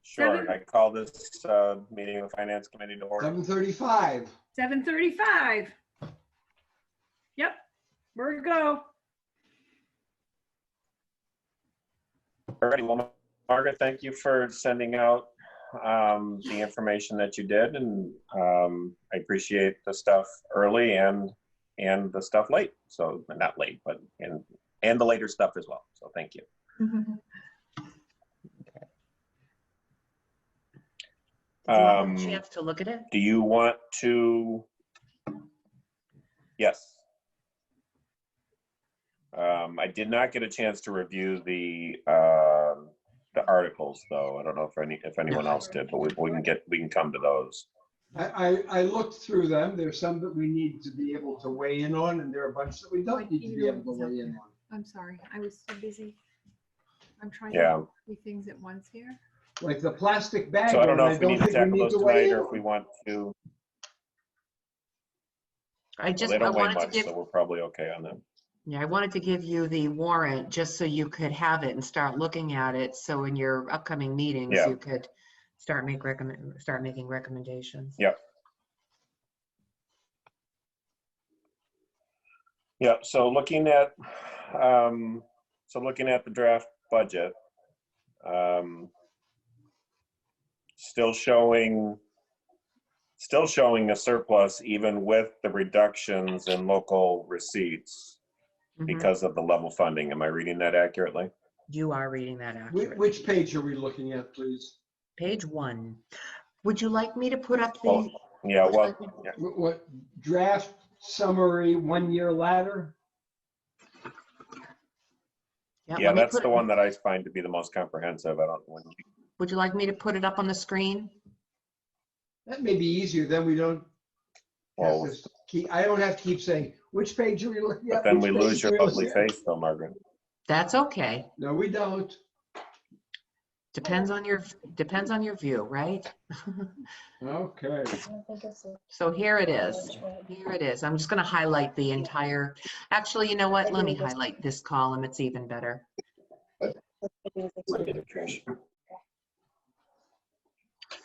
Sure. I call this meeting of the Finance Committee to order. 7:35. 7:35. Yep, we're to go. All right. Well, Margaret, thank you for sending out the information that you did, and I appreciate the stuff early and the stuff late. So not late, but and the later stuff as well. So thank you. Do you want a chance to look at it? Do you want to? Yes. I did not get a chance to review the articles, though. I don't know if anyone else did, but we can come to those. I looked through them. There's some that we need to be able to weigh in on, and there are a bunch that we don't need to be able to weigh in on. I'm sorry, I was so busy. I'm trying Yeah. to do things at once here. Like the plastic bag. So I don't know one, if we need to think tackle those weigh tonight in or if on. we want to. I They don't weigh wanted to much, give, so we're probably okay on them. yeah, I wanted to give you the warrant just so you could have it and start looking at it. So in your upcoming meetings, Yeah. you could start making recommendations. Yep. Yeah. So looking at the draft budget, still showing a surplus even with the reductions in local receipts because of the level funding. Am I reading that accurately? You are reading that accurately. Which page are we looking at, please? Page 1. Would you like me to put up the? Oh, yeah. would you Well, like me- What draft summary 1 year ladder? Yeah, yeah, let me that's put the it- one that I find to be the most comprehensive. I don't. Would you like me to put it up on the screen? That may be easier. Then we don't have Well, to keep. I don't have to keep saying which page are we looking but at. then which we page lose are your we lovely looking at? face, though, Margaret. That's okay. No, we don't. Depends on your view, right? Okay. So here it is. Here it is. I'm just going to highlight the entire. Actually, you know what? Let me highlight this column. It's even better.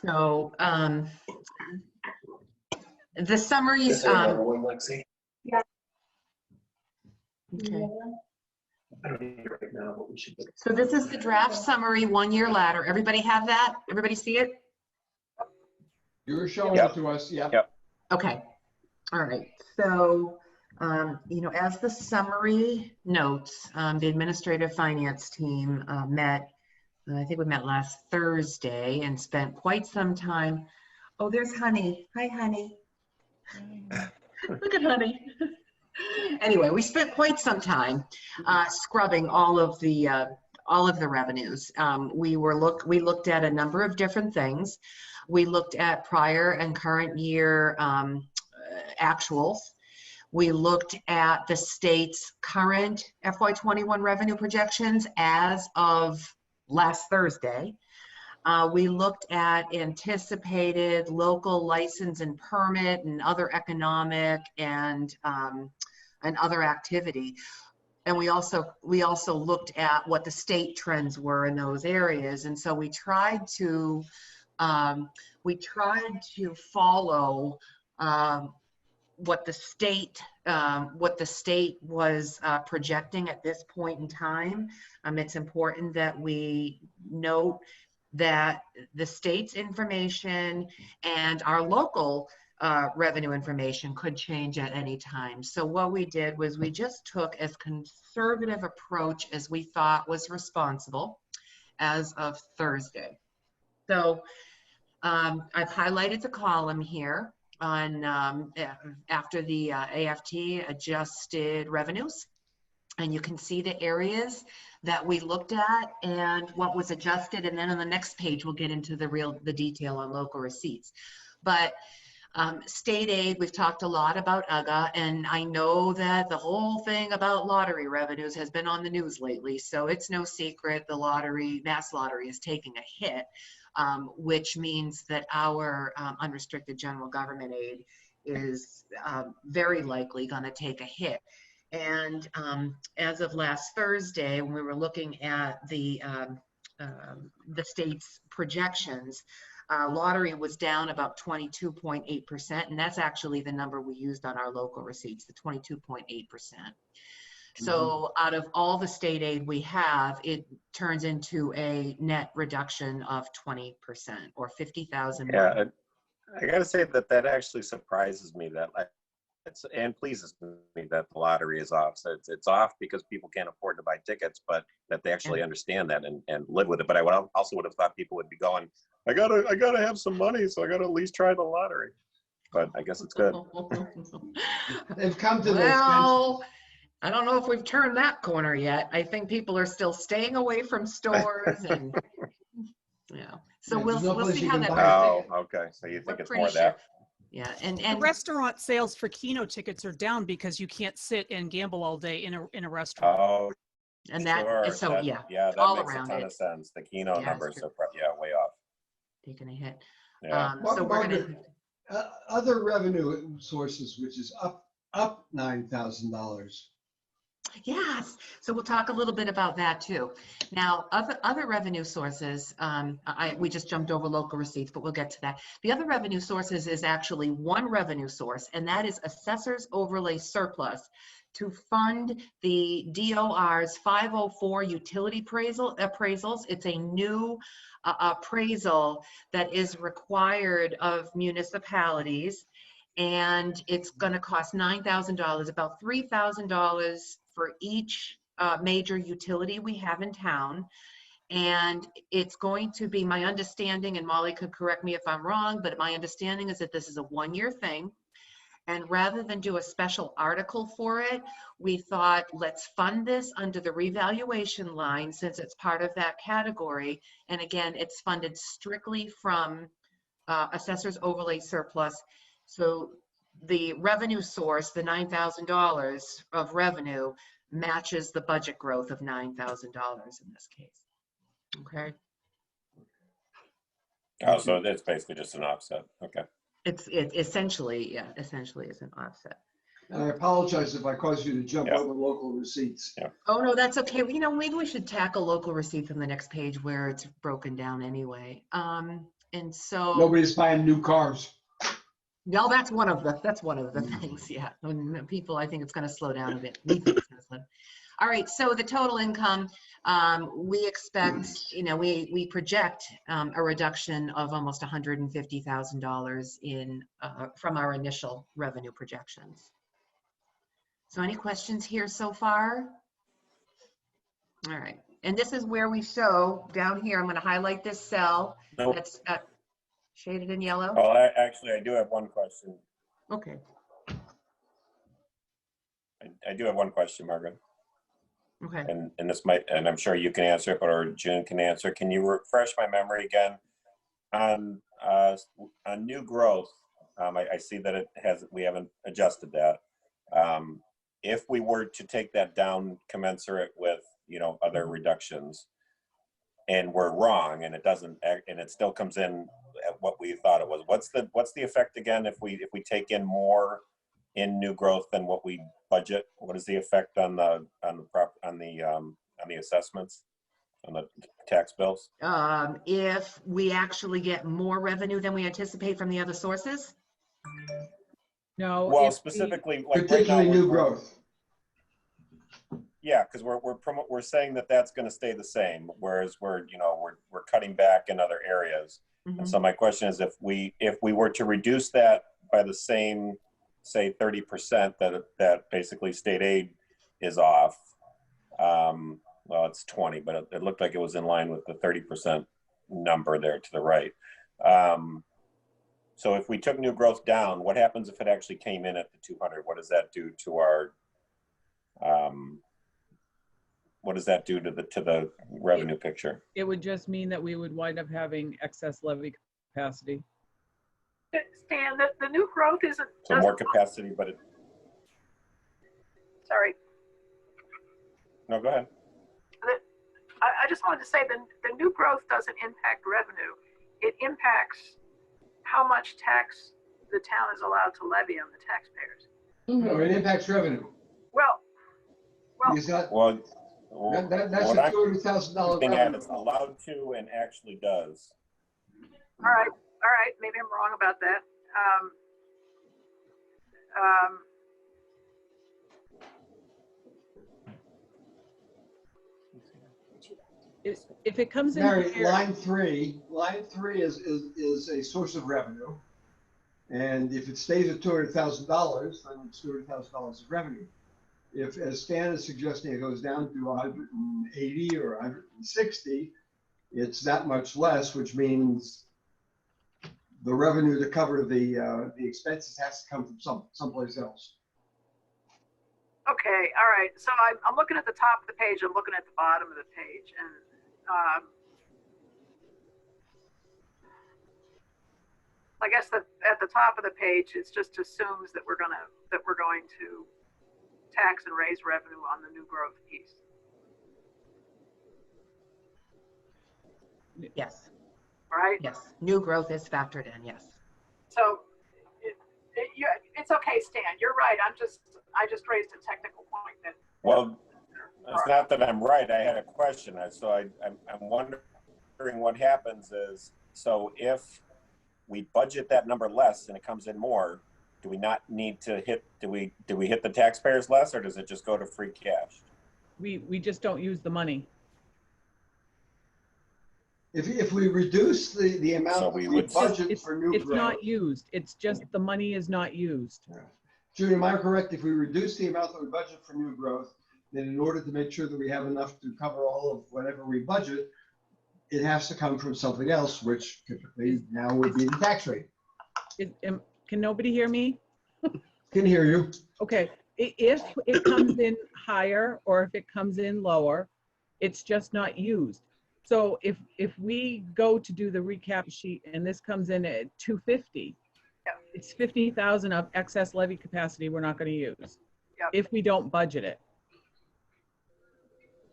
So the summaries. Okay. So this is the draft summary 1 year ladder. Everybody have that? Everybody see it? You're showing Yep. it to us. Yeah. Yep. Okay. All right. So, as the summary notes, the administrative finance team met, I think we met last Thursday and spent quite some time. Oh, there's Honey. Hi, Honey. Look at Honey. Anyway, we spent quite some time scrubbing all of the revenues. We looked at a number of different things. We looked at prior and current year actuals. We looked at the state's current FY21 revenue projections as of last Thursday. We looked at anticipated local license and permit and other economic and other activity. And we also looked at what the state trends were in those areas. And so we tried to follow what the state was projecting at this point in time. It's important that we note that the state's information and our local revenue information could change at any time. So what we did was we just took as conservative approach as we thought was responsible as of Thursday. So I've highlighted the column here on after the AFT adjusted revenues, and you can see the areas that we looked at and what was adjusted, and then on the next page we'll get into the detail on local receipts. But state aid, we've talked a lot about UGA, and I know that the whole thing about lottery revenues has been on the news lately, so it's no secret the mass lottery is taking a hit, which means that our unrestricted general government aid is very likely going to take a hit. And as of last Thursday, when we were looking at the state's projections, lottery was down about 22.8%, and that's actually the number we used on our local receipts, the 22.8%. So out of all the state aid we have, it turns into a net reduction of 20% or 50,000. Yeah, I gotta say that actually surprises me that and pleases me that the lottery is off. So it's off because people can't afford to buy tickets, but that they actually understand that and live with it. But I also would have thought people would be going, I gotta have some money, so I gotta at least try the lottery. But I guess it's good. They've come to Well, I don't know if we've turned that corner yet. I think people are still staying away from stores and So Yeah, we'll there's no place see you how can that buy goes. it. Oh, okay. So you think We're it's pretty more of that? Yeah, and The restaurant sales for Keno tickets are down because you can't sit and gamble all day in a restaurant. Oh, and that sure. so That- yeah, yeah, that all makes a around ton it. of sense. The Keno Yeah, numbers it's are way off. taking a hit. Yeah. So we're gonna. Margaret, other revenue sources, which is up $9,000. Yes, so we'll talk a little bit about that too. Now, other revenue sources, we just jumped over local receipts, but we'll get to that. The other revenue sources is actually one revenue source, and that is Assessor's Overlay Surplus to fund the DOR's 504 utility appraisals. It's a new appraisal that is required of municipalities, and it's going to cost $9,000, about $3,000 for each major utility we have in town. And it's going to be, my understanding, and Molly could correct me if I'm wrong, but my understanding is that this is a one-year thing. And rather than do a special article for it, we thought, let's fund this under the revaluation line since it's part of that category. And again, it's funded strictly from Assessor's Overlay Surplus. So the revenue source, the $9,000 of revenue, matches the budget growth of $9,000 in this case. Okay. Oh, so it's basically just an offset. Okay. It essentially is an offset. And I apologize if I caused you to jump over local receipts. Yeah. Oh, no, that's okay. You know, maybe we should tackle local receipts on the next page where it's broken down anyway. And so Nobody's buying new cars. no, that's one of the things. Yeah, when people, I think it's going to slow down a bit. We think it's going to slow. All right, so the total income, we expect, we project a reduction of almost $150,000 in from our initial revenue projections. So any questions here so far? All right, and this is where we show down here. I'm going to highlight this cell Nope. that's shaded in yellow. Oh, I do have one question. Okay. I do have one question, Margaret. Okay. And this might, and I'm sure you can answer it, or June can answer. Can you refresh my memory again on new growth? I see that we haven't adjusted that. If we were to take that down commensurate with, other reductions, and we're wrong, and it doesn't, and it still comes in at what we thought it was, what's the effect again if we take in more in new growth than what we budget? What is the effect on the assessments, on the tax bills? If we actually get more revenue than we anticipate from the other sources? No. Well, specifically, like Particularly right now, new growth. Yeah, because we're saying that that's going to stay the same, whereas we're cutting back in other areas. Mm-hmm. And so my question is, if we were to reduce that by the same, say 30% that basically state aid is off, well, it's 20, but it looked like it was in line with the 30% number there to the right. So if we took new growth down, what happens if it actually came in at the 200? What does that do to our what does that do to the revenue picture? It would just mean that we would wind up having excess levy capacity. Stan, the new growth isn't. So more capacity, but it. Sorry. No, go ahead. I just wanted to say the new growth doesn't impact revenue. It impacts how much tax the town is allowed to levy on the taxpayers. No, it impacts revenue. Well, Because that's Well, a what I'm $200,000 thinking revenue. it's allowed to and actually does. All right, maybe I'm wrong about that. If it comes in Mary, here, line three is a source of revenue. And if it stays at $200,000, then it's $200,000 of revenue. If, as Stan is suggesting, it goes down to 180 or 160, it's that much less, which means the revenue to cover the expenses has to come from someplace else. Okay, all right. So I'm looking at the top of the page. I'm looking at the bottom of the page, and I guess that at the top of the page, it just assumes that we're going to tax and raise revenue on the new growth piece. Yes, Right? yes. New growth is factored in, yes. So it's okay, Stan. You're right. I just raised a technical point that. Well, it's not that I'm right. I had a question. So I'm wondering what happens is, so if we budget that number less and it comes in more, do we not need to hit, do we hit the taxpayers less, or does it just go to free cash? we just don't use the money. If we reduce the amount So that we we would- budget for new It's growth. not used. It's just the money is not used. Yeah. Judy, am I correct? If we reduce the amount that we budget for new growth, then in order to make sure that we have enough to cover all of whatever we budget, it has to come from something else, which typically now would be the tax rate. Can nobody hear me? Can hear you. Okay, if it comes in higher or if it comes in lower, it's just not used. So if we go to do the recap sheet and this comes in at 250, it's 50,000 of excess levy capacity we're not going to use if we don't budget it.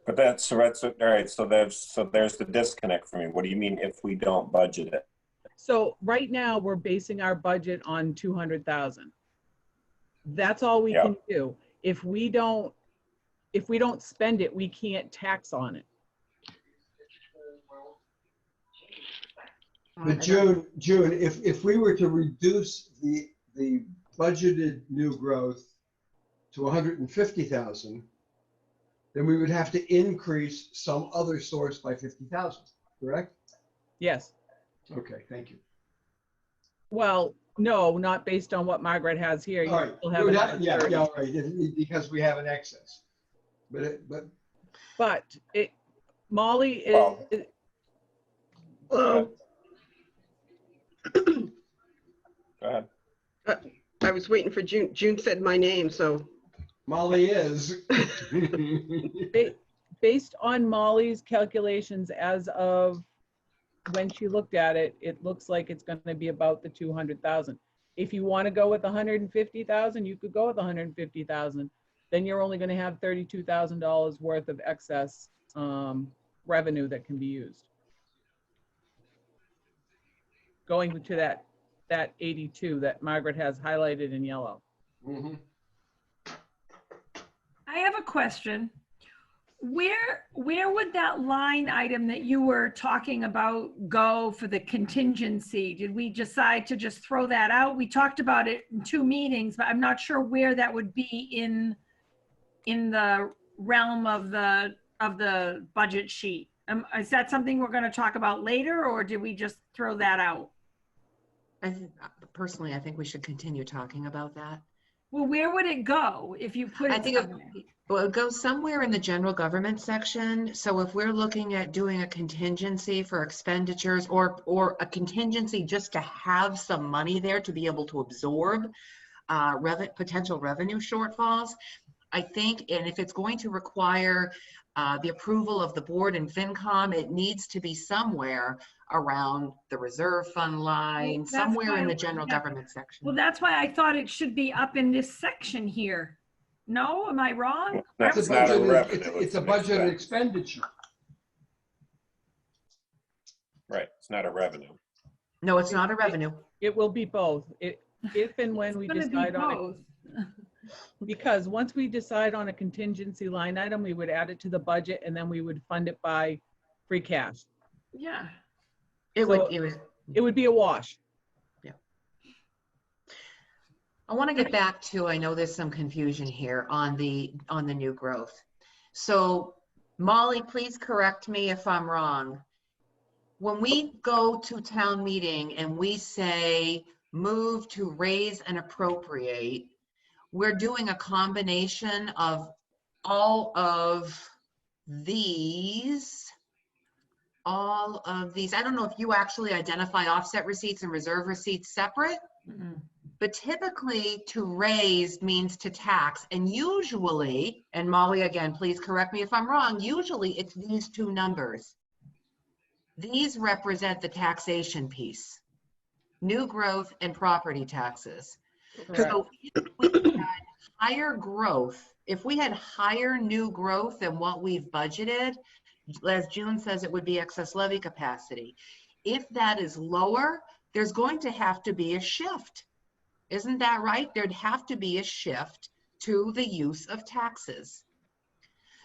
But that's all right. So there's the disconnect for me. What do you mean if we don't budget it? So right now we're basing our budget on 200,000. That's all we can do. If we don't spend it, we can't tax on it. But June, if we were to reduce the budgeted new growth to 150,000, then we would have to increase some other source by 50,000, correct? Yes. Okay, thank you. Well, no, not based on what Margaret has here. You All right. still have another 30. Yeah, right, because we have an excess. But Molly is. Well, Go ahead. I was waiting for June. June said my name, so. Molly is. Based on Molly's calculations as of when she looked at it, it looks like it's going to be about the 200,000. If you want to go with 150,000, you could go with 150,000. Then you're only going to have $32,000 worth of excess revenue that can be used. Going to that 82 that Margaret has highlighted in yellow. Mm-hmm. I have a question. Where would that line item that you were talking about go for the contingency? Did we decide to just throw that out? We talked about it in 2 meetings, but I'm not sure where that would be in the realm of the budget sheet. Is that something we're going to talk about later, or did we just throw that out? Personally, I think we should continue talking about that. Well, where would it go if you put it? I think it would go somewhere in the general government section. So if we're looking at doing a contingency for expenditures or a contingency just to have some money there to be able to absorb potential revenue shortfalls, I think, and if it's going to require the approval of the board and FinCom, it needs to be somewhere around the reserve fund line, somewhere in the general government section. Well, that's why I thought it should be up in this section here. No, am I wrong? That's not a revenue. It's a budgeted expenditure. Right, it's not a revenue. No, it's not a revenue. It will be both. If and when we decide on it. Because once we decide on a contingency line item, we would add it to the budget and then we would fund it by free cash. Yeah. It It would be a wash. I want to get back to, I know there's some confusion here on the new growth. So Molly, please correct me if I'm wrong. When we go to town meeting and we say move to raise and appropriate, we're doing a combination of all of these. I don't know if you actually identify offset receipts and reserve receipts separate. Mm-mm. But typically to raise means to tax, and usually, and Molly, again, please correct me if I'm wrong, usually it's these two numbers. These represent the taxation piece, new growth and property taxes. Correct. So if we had higher growth, if we had higher new growth than what we've budgeted, as June says, it would be excess levy capacity. If that is lower, there's going to have to be a shift. Isn't that right? There'd have to be a shift to the use of taxes.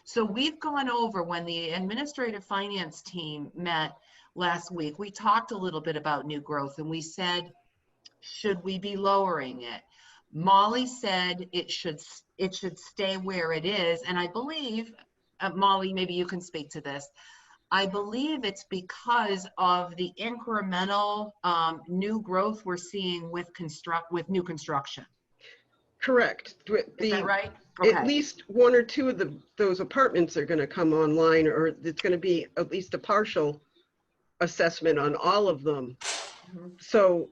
So we've gone over, when the administrative finance team met last week, we talked a little bit about new growth and we said, should we be lowering it? Molly said it should stay where it is. And I believe, Molly, maybe you can speak to this. I believe it's because of the incremental new growth we're seeing with new construction. Correct. Is that right? Okay. At least one or two of those apartments are going to come online, or it's going to be at least a partial assessment on all of them. Mhm. So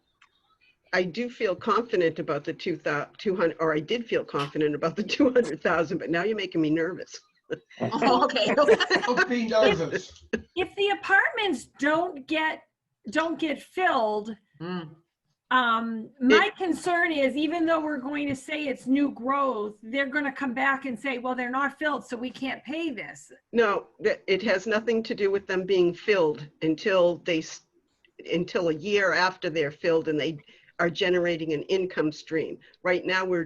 I do feel confident about the 200, or I did feel confident about the 200,000, but now you're making me nervous. Oh, okay. Don't be nervous. If the apartments don't get filled, Mm. My concern is, even though we're going to say it's new growth, they're going to come back and say, well, they're not filled, so we can't pay this. No, it has nothing to do with them being filled until a year after they're filled and they are generating an income stream. Right now, we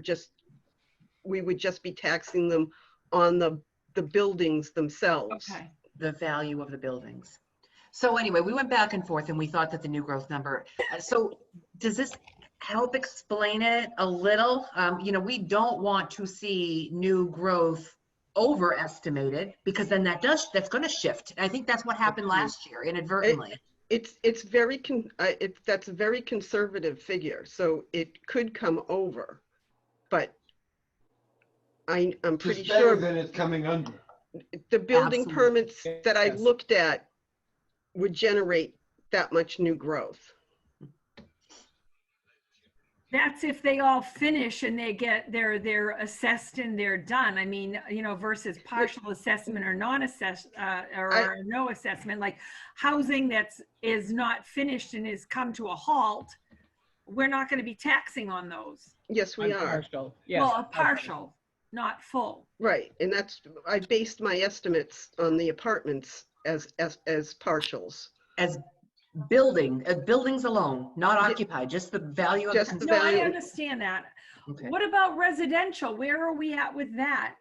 would just be taxing them on the buildings themselves. Okay. The value of the buildings. So anyway, we went back and forth and we thought that the new growth number, so does this help explain it a little? We don't want to see new growth overestimated, because then that's going to shift. I think that's what happened last year inadvertently. That's a very conservative figure, so it could come over, but I'm pretty It's better sure than it coming under. the building Absolutely. permits that I Yes. looked at would generate that much new growth. That's if they all finish and they're assessed and they're done. I mean, versus partial assessment or non-assessed, or no assessment, like housing is not finished and has come to a halt. We're not going to be taxing on those. Yes, we are. Partial. Yes. Well, a partial, not full. Right, and I based my estimates on the apartments as partials. As buildings alone, not occupied, just the value of Just the No, I value. understand that. Okay. What about residential? Where are we at with that?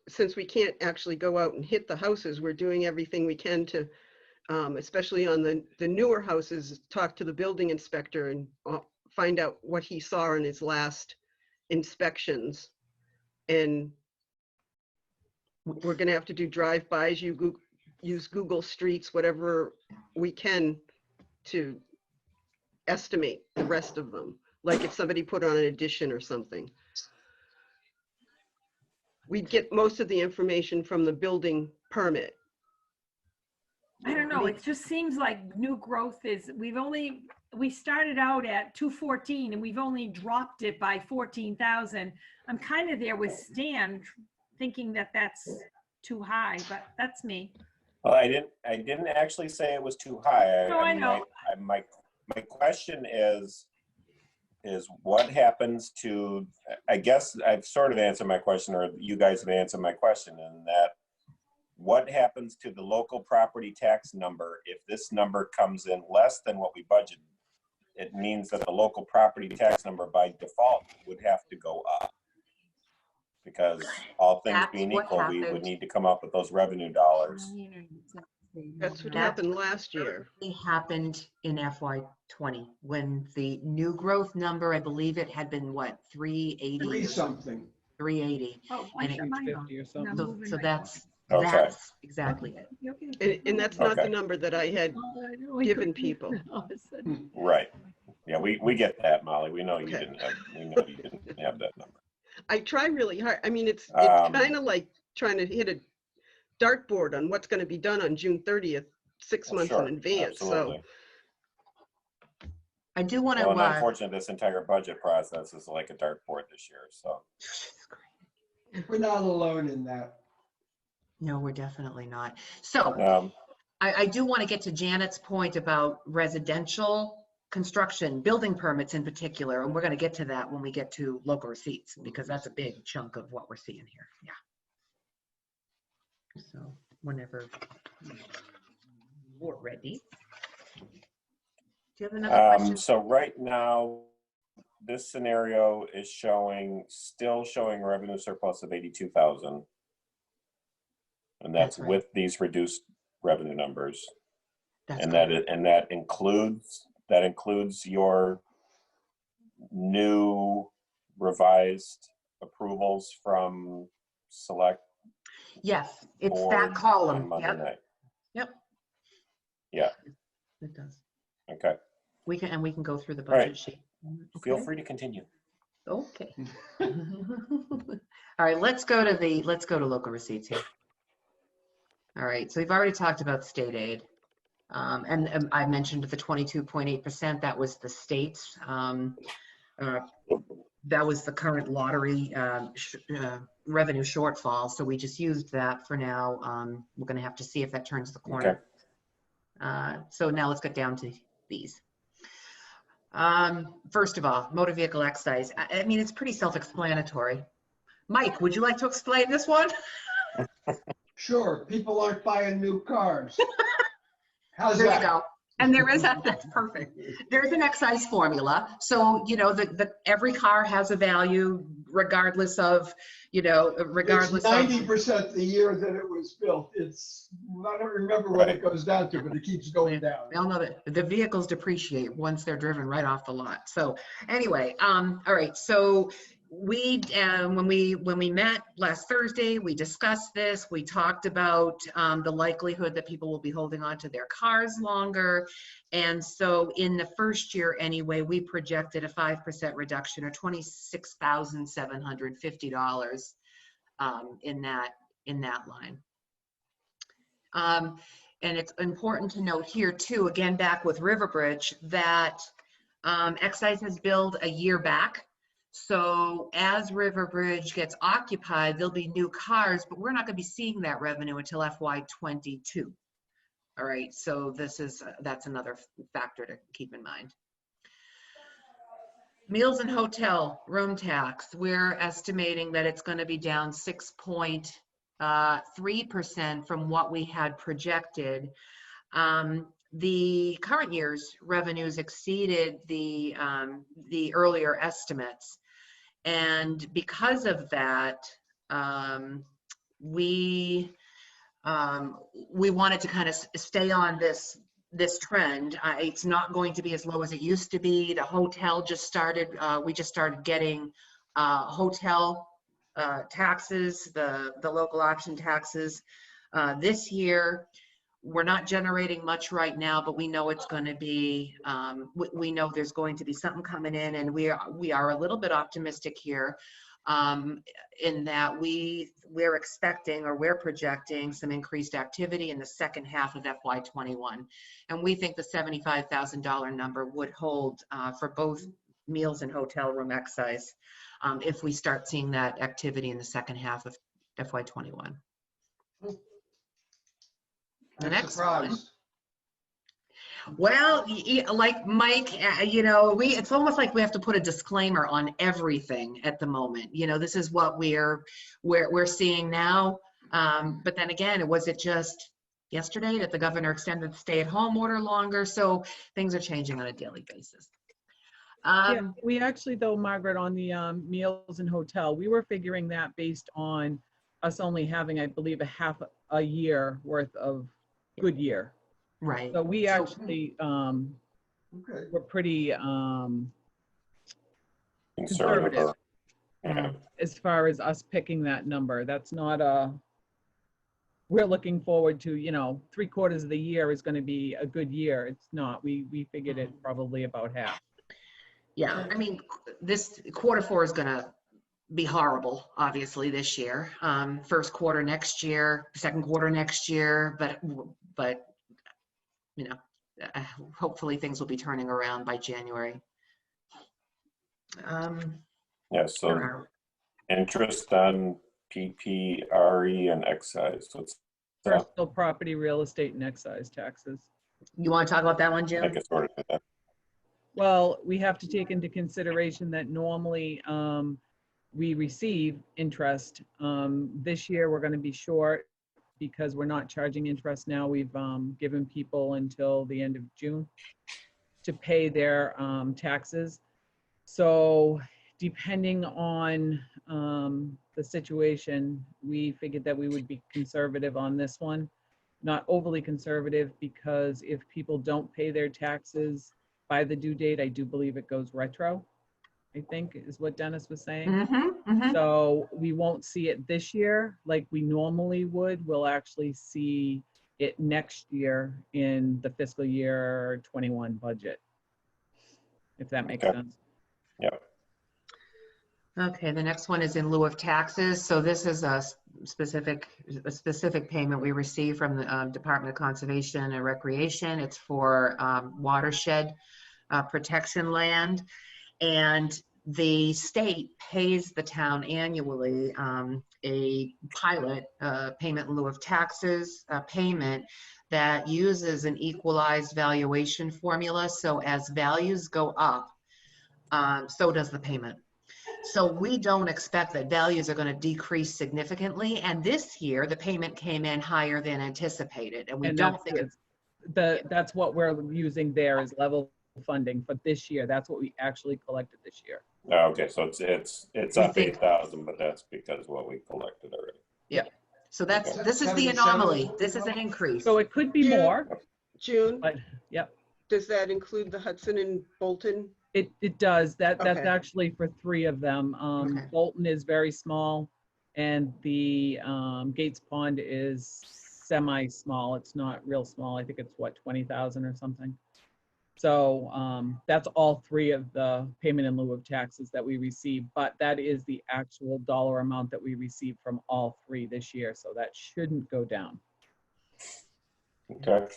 Since we can't actually go out and hit the houses, we're doing everything we can to, especially on the newer houses, talk to the building inspector and find out what he saw in his last inspections. And we're going to have to do drive-bys, use Google Streets, whatever we can to estimate the rest of them. Like if somebody put on an addition or something. We'd get most of the information from the building permit. I don't know. It just seems like new growth is, we started out at 214 and we've only dropped it by 14,000. I'm kind of there with Stan, thinking that that's too high, but that's me. Well, I didn't actually say it was too high. No, I know. My question is what happens to, I guess I've sort of answered my question, or you guys have answered my question, in that what happens to the local property tax number if this number comes in less than what we budgeted? It means that the local property tax number by default would have to go up, because all things That's being what equal, we happened. would need to come up with those revenue dollars. That's what That happened last year. happened in FY20 when the new growth number, I believe it had been what, 380 Three or something. 380. Oh, And it- 350 or something. So that's Okay. exactly it. And that's not the Okay. number that I had given people. Right. Yeah, we get that, Molly. We know you Okay. didn't have that number. I try really hard. I mean, it's Um, kind of like trying to hit a dartboard on what's going to be done on June 30th, 6 months Sure, in advance. absolutely. I do want to, Well, and unfortunately, this entire budget process is like a dartboard this year, so. We're not alone in that. no, we're definitely not. So Um, I do want to get to Janet's point about residential construction, building permits in particular, and we're going to get to that when we get to local receipts, because that's a big chunk of what we're seeing here. Yeah. So whenever we're ready. Do you have another question? So right now, this scenario is still showing revenue surplus of 82,000. And that's That's right. with these reduced revenue numbers. That's And correct. that includes your new revised approvals from select Yes, it's board that column. on Monday Yep. night. Yep. Yeah. It does. Okay. We can go through the All right. budget sheet. Feel Okay. free to continue. Okay. All right, let's go to local receipts here. All right, so we've already talked about state aid. And I mentioned the 22.8%, that was the state's, that was the current lottery revenue shortfall. So we just used that for now. We're gonna have to see if that turns the corner. So now let's get down to these. First of all, motor vehicle excise. I mean, it's pretty self-explanatory. Mike, would you like to explain this one? Sure, people aren't buying new cars. How's There that? you go. And there is that's perfect. There's an excise formula. So, you know, every car has a value regardless of, you know, regardless It's of. 90% the year that it was built. I don't remember what it goes down to, but it keeps going down. We all know that the vehicles depreciate once they're driven right off the lot. So anyway, all right. So we, when we met last Thursday, we discussed this. We talked about the likelihood that people will be holding on to their cars longer. And so in the first year anyway, we projected a 5% reduction or $26,750 in that line. And it's important to note here too, again, back with Riverbridge, that excise is billed a year back. So as Riverbridge gets occupied, there'll be new cars, but we're not going to be seeing that revenue until FY22. All right, so that's another factor to keep in mind. Meals and hotel room tax, we're estimating that it's going to be down 6.3% from what we had projected. The current year's revenues exceeded the earlier estimates. And because of that, we wanted to kind of stay on this trend. It's not going to be as low as it used to be. The hotel just started, we just started getting hotel taxes, the local option taxes this year. We're not generating much right now, but we know it's going to be, we know there's going to be something coming in, and we are a little bit optimistic here in that we're expecting, or we're projecting, some increased activity in the second half of FY21. And we think the $75,000 number would hold for both meals and hotel room excise if we start seeing that activity in the second half of FY21. The next one. Well, like Mike, you know, it's almost like we have to put a disclaimer on everything at the moment. You know, this is what we're seeing now. But then again, was it just yesterday that the governor extended the stay-at-home order longer? So things are changing on a daily basis. Yeah, we actually, though, Margaret, on the meals and hotel, we were figuring that based on us only having, I believe, a half a year worth of good year. Right. So we So- actually, Okay. we're pretty Conservative. conservative Yeah. as far as us picking that number. That's not we're looking forward to, 3/4 of the year is going to be a good year. It's not. We figured it probably about half. Yeah, I mean, this Q4 is gonna be horrible, obviously, this year. First quarter next year, second quarter next year, but hopefully things will be turning around by January. Yeah, so interest on PPRE and excise. What's that? Personal property, real estate, and excise taxes. You want to talk about that one, I Jim? guess sort of that. Well, we have to take into consideration that normally we receive interest. This year, we're going to be short because we're not charging interest now. We've given people until the end of June to pay their taxes. So depending on the situation, we figured that we would be conservative on this one. Not overly conservative, because if people don't pay their taxes by the due date, I do believe it goes retro, I think is what Dennis was saying. So we won't see it this year like we normally would. We'll actually see it next year in the fiscal year 21 budget, if that makes sense. Yeah. Okay, the next one is in lieu of taxes. So this is a specific payment we received from the Department of Conservation and Recreation. It's for watershed protection land, and the state pays the town annually a pilot payment in lieu of taxes payment that uses an equalized valuation formula. So as values go up, so does the payment. So we don't expect that values are going to decrease significantly. And this year, the payment came in higher than anticipated. And we don't think it's... That's what we're using there as level funding for this year. That's what we actually collected this year. Oh, okay, so it's up 8,000, but that's because what we collected already. Yeah. So that's, Okay. this is the anomaly. This is an increase. So it could be more, June, but yep. does that include the Hudson and Bolton? It does. That's Okay. actually for 3 of them. Okay. Bolton is very small, and the Gates Pond is semi-small. It's not real small. I think it's what, 20,000 or something. So that's all 3 of the payment in lieu of taxes that we receive, but that is the actual dollar amount that we received from all 3 this year. So that shouldn't go down. Okay.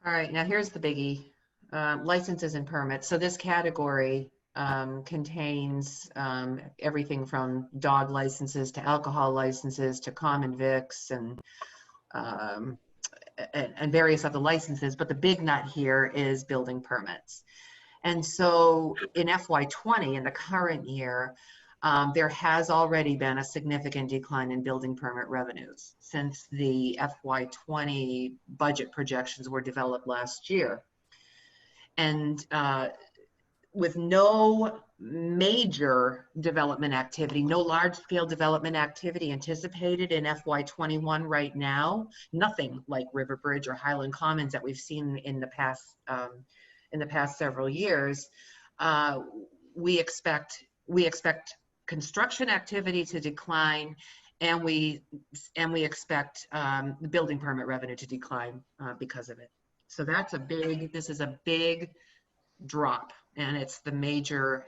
All right, now here's the biggie. Licenses and permits. So this category contains everything from dog licenses to alcohol licenses to common vics and various other licenses. But the big nut here is building permits. And so in FY20, in the current year, there has already been a significant decline in building permit revenues since the FY20 budget projections were developed last year. And with no major development activity, no large-scale development activity anticipated in FY21 right now, nothing like River Bridge or Highland Commons that we've seen in the past several years, we expect construction activity to decline, and we expect the building permit revenue to decline because of it. So this is a big drop, and it's the major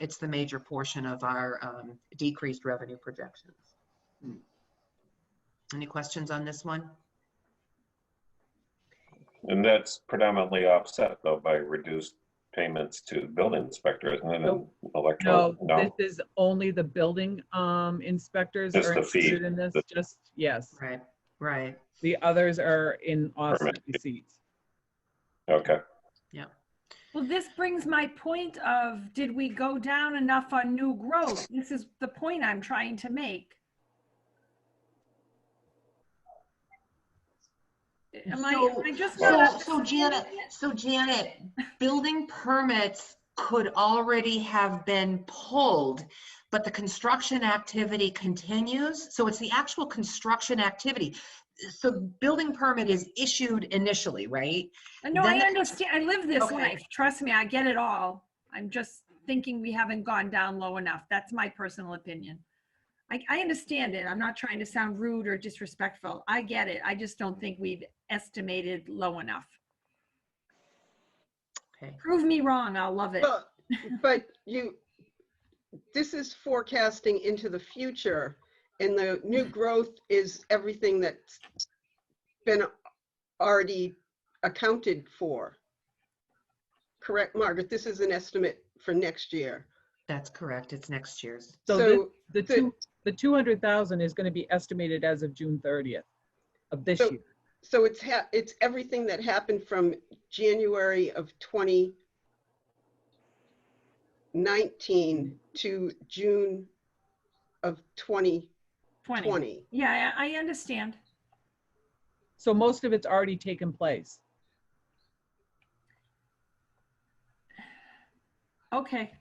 portion of our decreased revenue projections. Any questions on this one? And that's predominantly offset though by reduced payments to building inspector, isn't it? Nope. Electoral? No, this is only the building inspectors Just are the fee. included in this. Just, yes. Right. The others are in offset receipts. Okay. Yeah. Well, this brings my point of, did we go down enough on new growth? This is the point I'm trying to make. So Janet, building permits could already have been pulled, but the construction activity continues. So it's the actual construction activity. so building permit is issued initially, right? No, Then I the- understand. I live this Okay. life. Trust me, I get it all. I'm just thinking we haven't gone down low enough. That's my personal opinion. I understand it. I'm not trying to sound rude or disrespectful. I get it. I just don't think we've estimated low enough. Okay. Prove me wrong. I'll love it. Well, but this is forecasting into the future, and the new growth is everything that's been already accounted for. Correct, Margaret? This is an estimate for next year. That's correct. It's next year's. So the 200,000 is going to be estimated as of June 30th of this year. So it's everything that happened from January of 2019 to June of 2020. Yeah, I understand. So most of it's already taken place. Okay.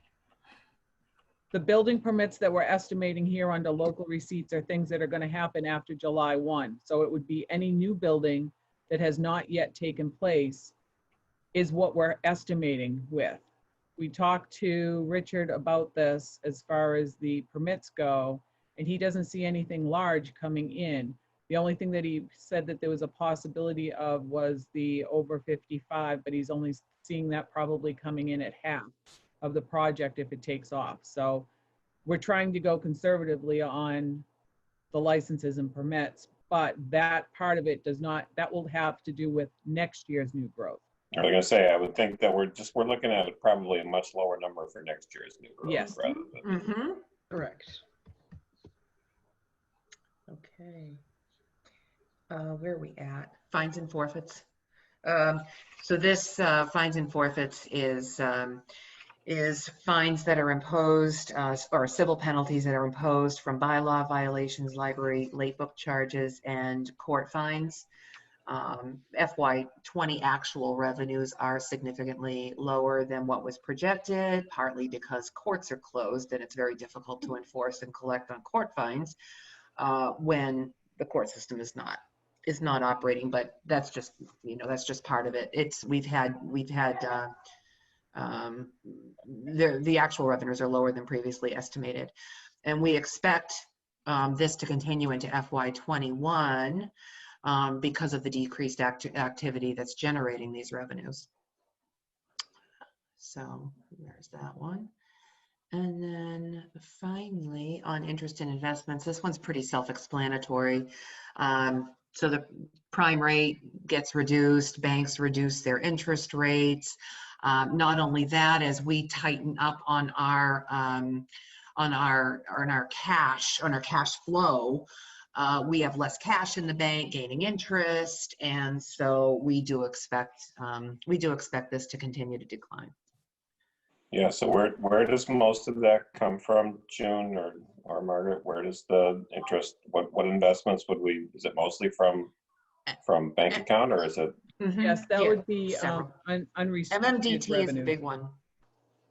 The building permits that we're estimating here under local receipts are things that are going to happen after July 1. So it would be any new building that has not yet taken place is what we're estimating with. We talked to Richard about this as far as the permits go, and he doesn't see anything large coming in. The only thing that he said that there was a possibility of was the over 55, but he's only seeing that probably coming in at half of the project if it takes off. So we're trying to go conservatively on the licenses and permits, but that part of it does not, that will have to do with next year's new growth. I was gonna say, I would think that we're looking at probably a much lower number for next year's new growth. Yes. Rather than, Mm-hmm. Correct. Okay. Where are we at? Fines and forfeits. So this fines and forfeits is fines that are imposed or civil penalties that are imposed from bylaw violations, library late book charges, and court fines. FY20 actual revenues are significantly lower than what was projected, partly because courts are closed and it's very difficult to enforce and collect on court fines when the court system is not operating. But that's just, that's just part of it. We've had the actual revenues are lower than previously estimated, and we expect this to continue into FY21 because of the decreased activity that's generating these revenues. So there's that one. And then finally, on interest and investments, this one's pretty self-explanatory. So the prime rate gets reduced, banks reduce their interest rates. Not only that, as we tighten up on our cash flow, we have less cash in the bank, gaining interest, and so we do expect this to continue to decline. yeah. So where does most of that come from, June or Margaret? Where does the interest? What investments is it mostly from bank account, or is it? Mm-hmm. Yes, that Yeah, would be unrestricted MMDT revenues. is the big one.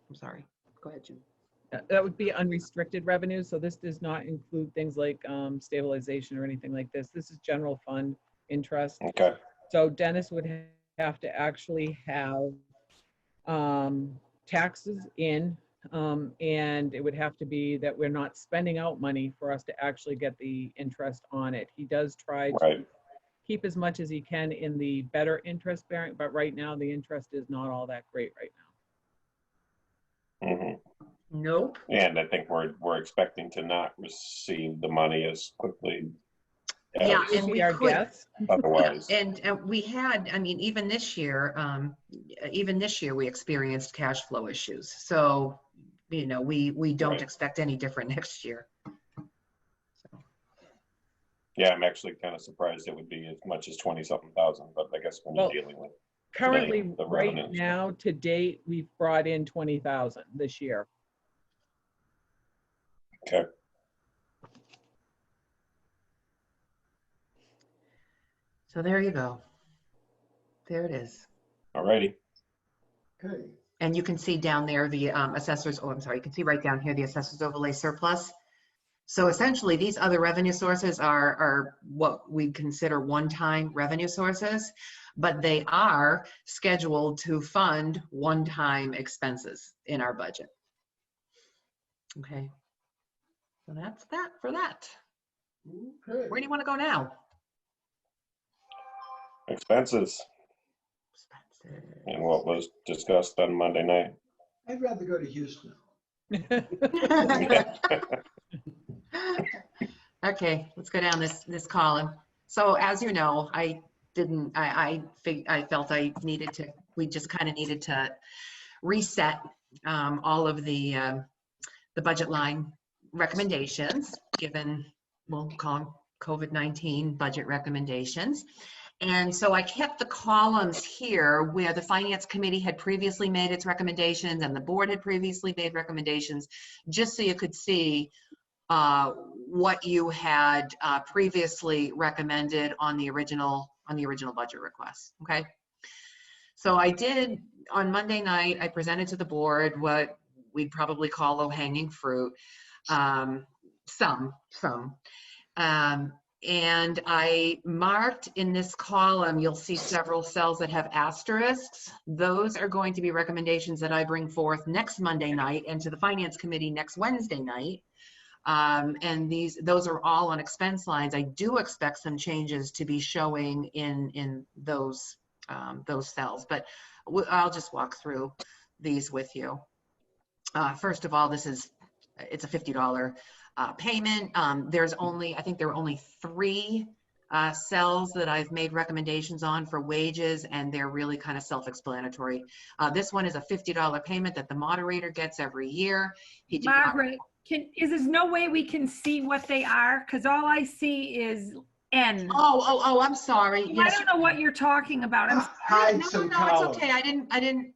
I'm sorry. Go ahead, Jim. That would be unrestricted revenues. So this does not include things like stabilization or anything like this. This is general fund interest. Okay. So Dennis would have to actually have taxes in, and it would have to be that we're not spending out money for us to actually get the interest on it. He does try to keep as much as he can in the better interest bearing, but right now the interest is not all that great right now. Mm-hmm. Nope. And I think we're expecting to not receive the money as quickly as Yeah, and we our could. guess. otherwise. And we had, I mean, even this year we experienced cash flow issues. So, we don't Right. expect any different next year. So, Yeah, I'm actually kind of surprised it would be as much as 20-something thousand, but I guess when you're dealing with Currently, the right revenues. now, to date, we've brought in 20,000 this year. Okay. so there you go. There it is. All righty. Okay. And you can see down there the assessors, you can see right down here the assessors overlay surplus. So essentially, these other revenue sources are what we consider one-time revenue sources, but they are scheduled to fund one-time expenses in our budget. Okay, so that's that for that. Okay. Where do you want to go now? Expenses Expenses. and what was discussed on Monday night. I'd rather go to Houston. Okay, let's go down this column. So as you know, I felt I needed to, we just kind of needed to reset all of the budget line recommendations, given, we'll call them COVID-19 budget recommendations. And so I kept the columns here where the Finance Committee had previously made its recommendations and the board had previously made recommendations, just so you could see what you had previously recommended on the original budget request. Okay. So I did, on Monday night, I presented to the board what we'd probably call low-hanging fruit, some. And I marked in this column, you'll see several cells that have asterisks. Those are going to be recommendations that I bring forth next Monday night and to the Finance Committee next Wednesday night. And those are all on expense lines. I do expect some changes to be showing in those cells, but I'll just walk through these with you. First of all, it's a $50 payment. I think there are only 3 cells that I've made recommendations on for wages, and they're really kind of self-explanatory. This one is a $50 payment that the moderator gets every year. Margaret, there's no way we can see what they are? Because all I see is N. Oh, I'm sorry. I don't know what you're talking about. I'm Hide No, some it's columns. okay. I didn't.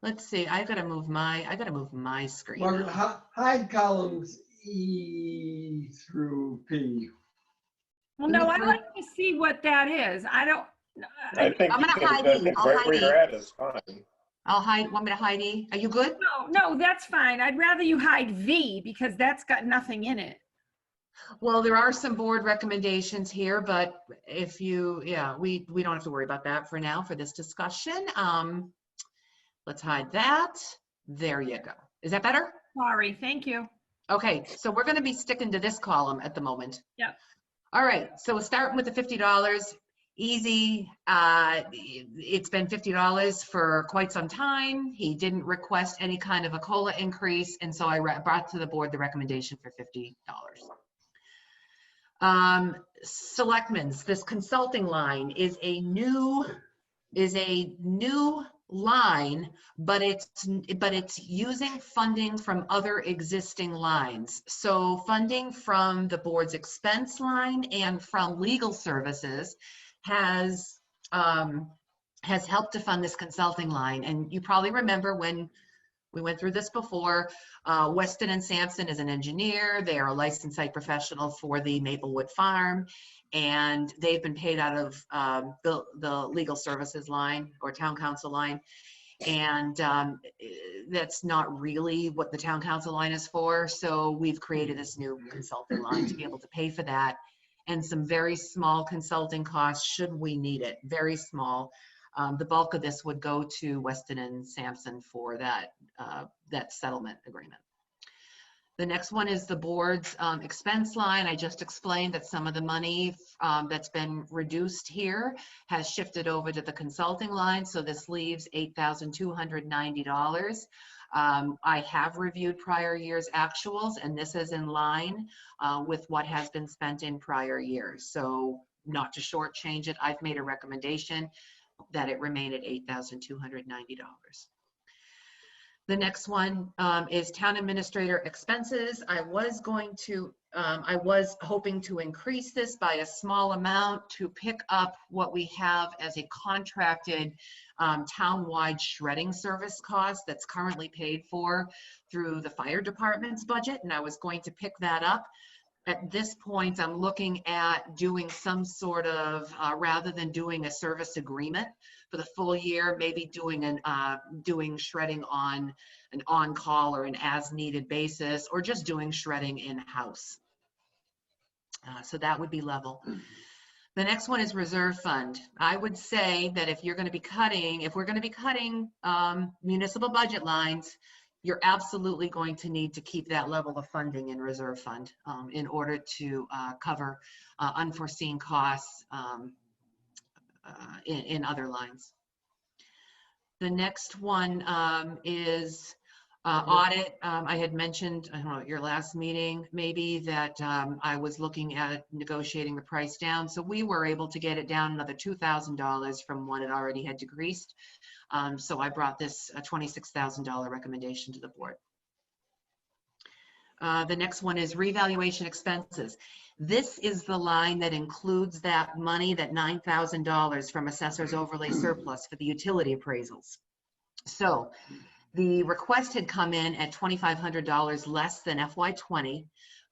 Let's see. I gotta move my screen. Margaret, hide columns E through P. Well, no, I like to see what that is. I don't. I think, I'm gonna hide I E. think I'll right hide where E. you're at is fine. I'll hide. Want me to hide E? Are you good? No, that's fine. I'd rather you hide V because that's got nothing in it. Well, there are some board recommendations here, but if you, we don't have to worry about that for now for this discussion. Let's hide that. There you go. Is that better? Sorry, thank you. Okay, so we're going to be sticking to this column at the moment. Yep. All right, so starting with the $50, easy. It's been $50 for quite some time. He didn't request any kind of a COLA increase, and so I brought to the board the recommendation for $50. Selectmen's, this consulting line is a new line, but it's using funding from other existing lines. So funding from the board's expense line and from legal services has helped to fund this consulting line. And you probably remember when we went through this before. Weston and Sampson is an engineer. They are a licensed site professional for the Maplewood Farm, and they've been paid out of the legal services line or town council line. And that's not really what the town council line is for. So we've created this new consulting line to be able to pay for that, and some very small consulting costs should we need it, very small. The bulk of this would go to Weston and Sampson for that settlement agreement. The next one is the board's expense line. I just explained that some of the money that's been reduced here has shifted over to the consulting line. So this leaves $8,290. I have reviewed prior year's actuals, and this is in line with what has been spent in prior years. So not to shortchange it, I've made a recommendation that it remain at $8,290. The next one is town administrator expenses. I was hoping to increase this by a small amount to pick up what we have as a contracted town-wide shredding service cost that's currently paid for through the fire department's budget, and I was going to pick that up. At this point, I'm looking at doing some sort of, rather than doing a service agreement for the full year, maybe doing doing shredding on an on-call or an as-needed basis, or just doing shredding in-house So that would be level. The next one is reserve fund. I would say that if you're going to be cutting, if we're going to be cutting municipal budget lines, you're absolutely going to need to keep that level of funding in reserve fund in order to cover unforeseen costs in other lines. The next one is audit. I had mentioned, I don't know, at your last meeting, maybe that I was looking at negotiating the price down. So we were able to get it down another $2,000 from what it already had decreased. So I brought this $26,000 recommendation to the board. The next one is revaluation expenses. This is the line that includes that money, that $9,000 from assessor's overlay surplus for the utility appraisals. So the request had come in at $2,500 less than FY20,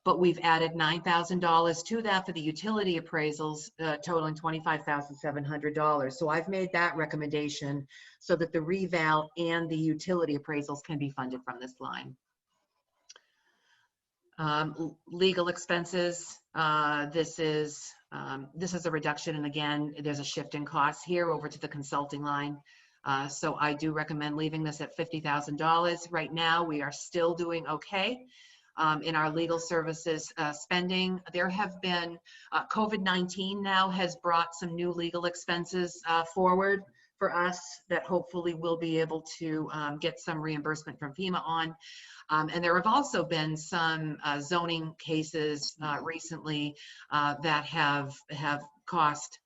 but we've added $9,000 to that for the utility appraisals, totaling $25,700. So I've made that recommendation so that the reval and the utility appraisals can be funded from this line. Legal expenses, this is a reduction, and again, there's a shift in costs here over to the consulting line. So I do recommend leaving this at $50,000. Right now, we are still doing okay in our legal services spending. There have been, COVID-19 now has brought some new legal expenses forward for us that hopefully we'll be able to get some reimbursement from FEMA on. And there have also been some zoning cases recently that have cost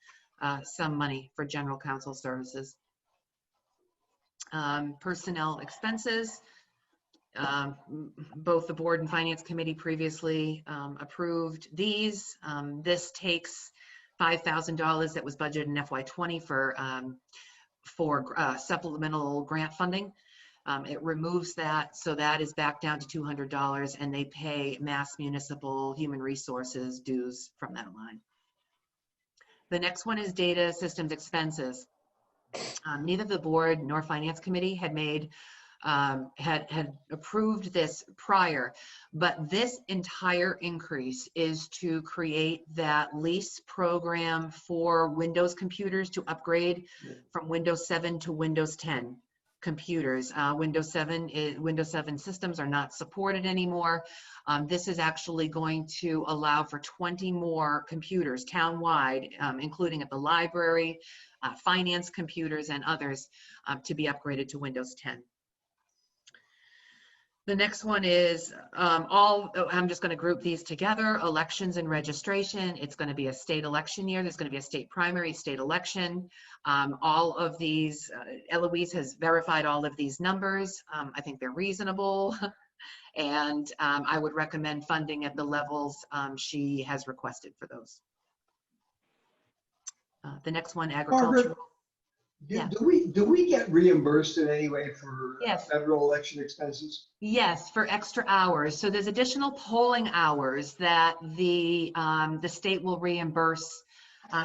some money for general counsel services. Personnel expenses, both the board and finance committee previously approved these. This takes $5,000 that was budgeted in FY20 for supplemental grant funding. It removes that, so that is back down to $200, and they pay Mass Municipal Human Resources dues from that line. The next one is data systems expenses. Neither the board nor finance committee had made had approved this prior, but this entire increase is to create that lease program for Windows computers to upgrade from Windows 7 to Windows 10 computers. Windows 7 systems are not supported anymore. This is actually going to allow for 20 more computers townwide, including at the library, finance computers and others, to be upgraded to Windows 10. The next one is I'm just going to group these together: elections and registration. It's going to be a state election year. There's going to be a state primary, state election. All of these, Eloise has verified all of these numbers. I think they're reasonable. And I would recommend funding at the levels she has requested for those. The next one, agricultural. Yeah. Do we get reimbursed in any way for Yes. federal election expenses? Yes, for extra hours. So there's additional polling hours that the state will reimburse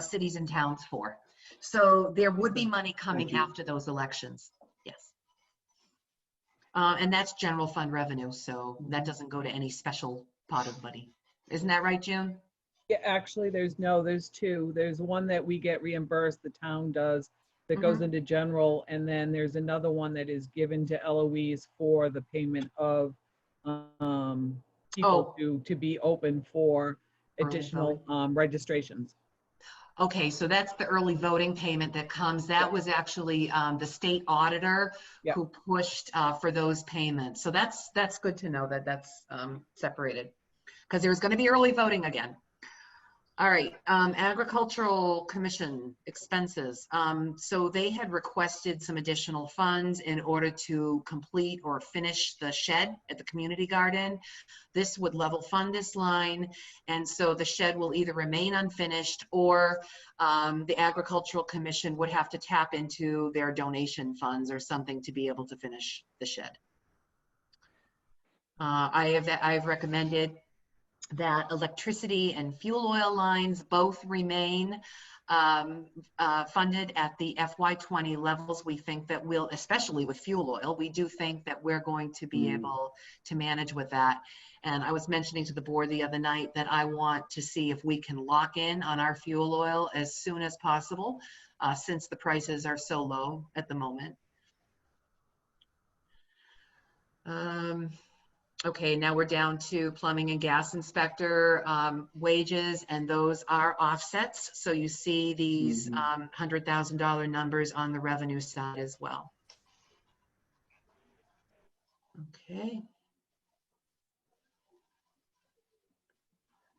cities and towns for. So there would be money coming after those elections. Yes. And that's general fund revenue. So that doesn't go to any special pot of money. Isn't that right, June? Yeah, actually, there's two. There's one that we get reimbursed, the town does, that goes into general, and then there's another one that is given to Eloise for the payment of people to be open for additional registrations. Okay, so that's the early voting payment that comes. That was actually the state auditor who pushed for those payments. So that's good to know that that's separated, because there's going to be early voting again. All right, agricultural commission expenses. So they had requested some additional funds in order to complete or finish the shed at the community garden. This would level fund this line, and so the shed will either remain unfinished, or the agricultural commission would have to tap into their donation funds or something to be able to finish the shed. I've recommended that electricity and fuel oil lines both remain. funded at the FY20 levels. We think that we'll, especially with fuel oil, we do think that we're going to be able to manage with that. And I was mentioning to the board the other night that I want to see if we can lock in on our fuel oil as soon as possible, since the prices are so low at the moment. Okay, now we're down to plumbing and gas inspector wages, and those are offsets. So you see these $100,000 numbers on the revenue side as well. Okay.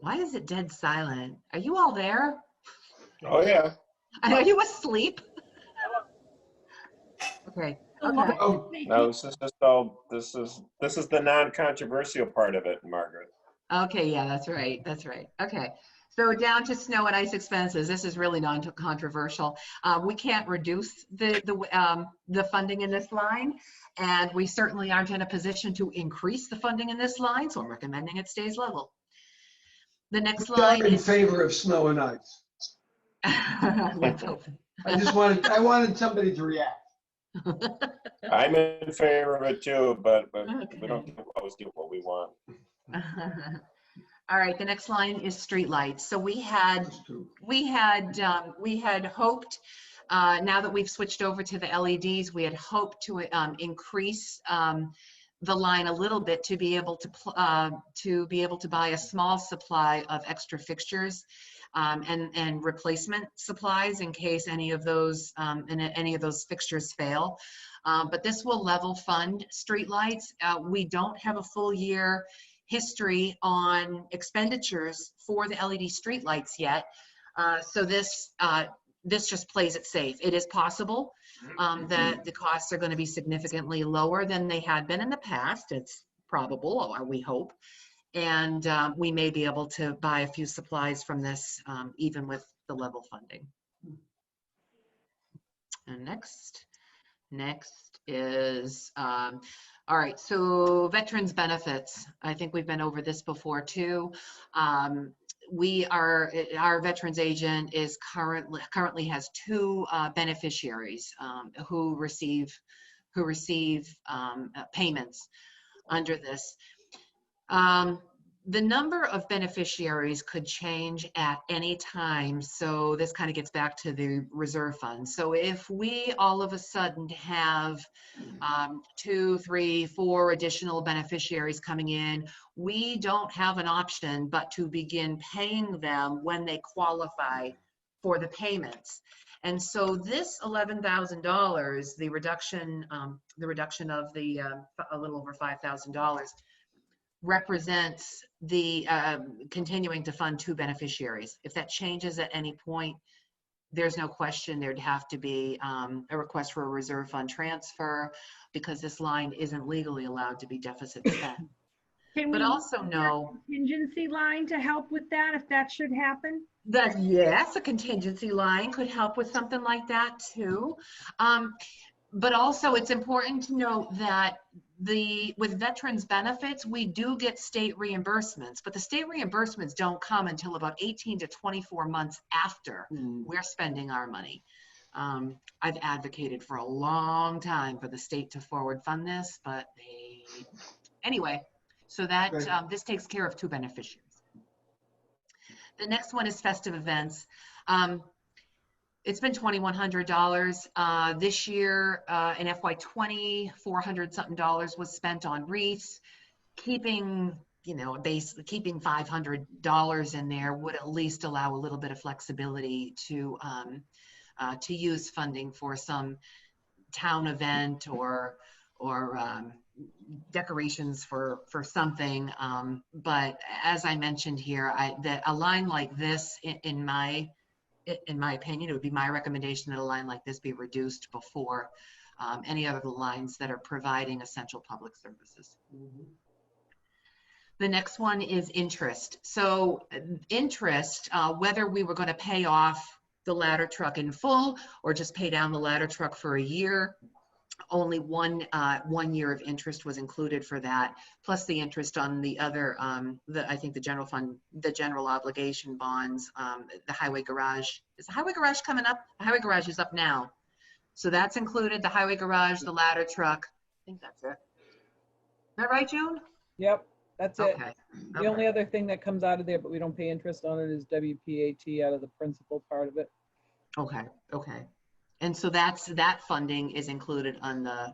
Why is it dead silent? Are you all there? Oh, yeah. Are you asleep? Okay. Okay. No, this is just all, this is the non-controversial part of it, Margaret. Okay, yeah, that's right. That's right. Okay. So down to snow and ice expenses. This is really non-controversial. We can't reduce the funding in this line, and we certainly aren't in a position to increase the funding in this line, so I'm recommending it stays level. The next line I'm in is favor of snow and ice. let's hope. I wanted somebody to react. I'm in favor of it too, but Okay. we don't always get what we want. All right, the next line is streetlights. So we had hoped, now that we've switched over to the LEDs, we had hoped to increase the line a little bit to be able to buy a small supply of extra fixtures and replacement supplies in case any of those fixtures fail. But this will level fund streetlights. We don't have a full year history on expenditures for the LED streetlights yet. So this just plays it safe. It is possible that the costs are going to be significantly lower than they had been in the past. It's probable, or we hope. And we may be able to buy a few supplies from this, even with the level funding. And next is, all right, so veterans benefits. I think we've been over this before too. Our veterans agent is currently has 2 beneficiaries who receive payments under this. The number of beneficiaries could change at any time. So this kind of gets back to the reserve fund. So if we all of a sudden have 2, 3, 4 additional beneficiaries coming in, we don't have an option but to begin paying them when they qualify for the payments. And so this $11,000, the reduction of the a little over $5,000, represents the continuing to fund 2 beneficiaries. If that changes at any point, there's no question there'd have to be a request for a reserve fund transfer, because this line isn't legally allowed to be deficit spent. Can But we also use know that contingency line to help with that if that should happen? that, yes, a contingency line could help with something like that too. But also it's important to note that with veterans benefits, we do get state reimbursements, but the state reimbursements don't come until about 18 to 24 months after we're spending our money. I've advocated for a long time for the state to forward fund this, but anyway, so that this takes care of 2 beneficiaries. The next one is festive events. It's been $2,100 this year. In FY20, $400 something was spent on wreaths. Keeping $500 in there would at least allow a little bit of flexibility to use funding for some town event or decorations for something. But as I mentioned here, that a line like this, in my opinion, it would be my recommendation that a line like this be reduced before any other lines that are providing essential public services. The next one is interest. So interest, whether we were going to pay off the ladder truck in full or just pay down the ladder truck for a year, only one year of interest was included for that, plus the interest on the other, I think the general fund, the general obligation bonds, the highway garage. Is the highway garage coming up? The highway garage is up now. So that's included, the highway garage, the ladder truck. I think that's it. Is that right, June? Yep, that's it. Okay. The only other thing that comes out of there, but we don't pay interest on it, is WPAT out of the principal part of it. Okay, okay. And so that funding is included on the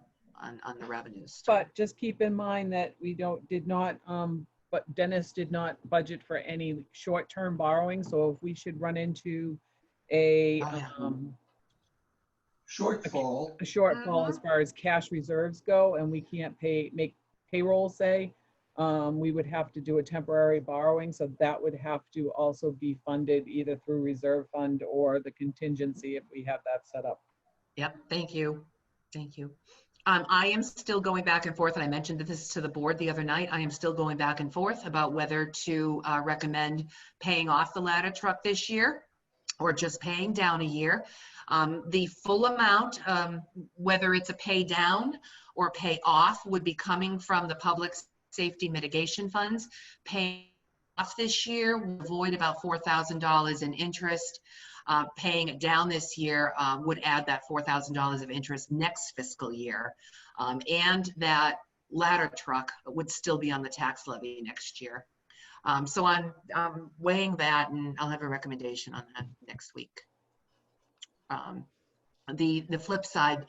revenues. But just keep in mind that but Dennis did not budget for any short-term borrowing. So if we should run into a Shortfall. as far as cash reserves go, and we can't make payroll, say, we would have to do a temporary borrowing. So that would have to also be funded either through reserve fund or the contingency if we have that set up. Yep, thank you. Thank you. I am still going back and forth, and I mentioned this to the board the other night. I am still going back and forth about whether to recommend paying off the ladder truck this year or just paying down a year. The full amount, whether it's a pay down or pay off, would be coming from the public safety mitigation funds. Paying off this year will avoid about $4,000 in interest. Paying it down this year would add that $4,000 of interest next fiscal year. And that ladder truck would still be on the tax levy next year. So I'm weighing that, and I'll have a recommendation on that next week. The flip side,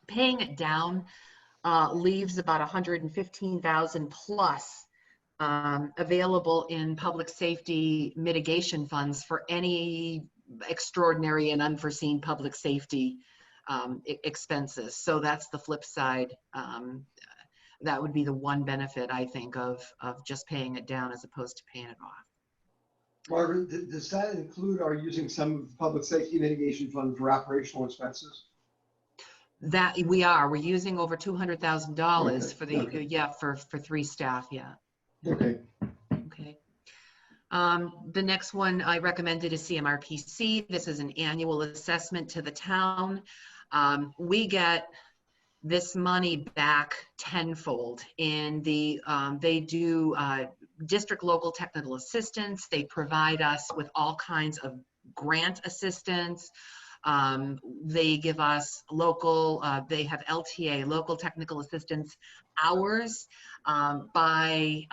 paying it down leaves about 115,000 plus available in public safety mitigation funds for any extraordinary and unforeseen public safety expenses. So that's the flip side. That would be the one benefit, I think, of just paying it down as opposed to paying it off. Margaret, does that include our using some of the public safety mitigation fund for operational expenses? That we're using over $200,000 for the, okay. Yeah, for 3 staff. Yeah. Okay. Okay. The next one I recommended is CMRPC. This is an annual assessment to the town. We get this money back tenfold in they do district local technical assistance. They provide us with all kinds of grant assistance. They give us local, they have LTA, local technical assistance hours by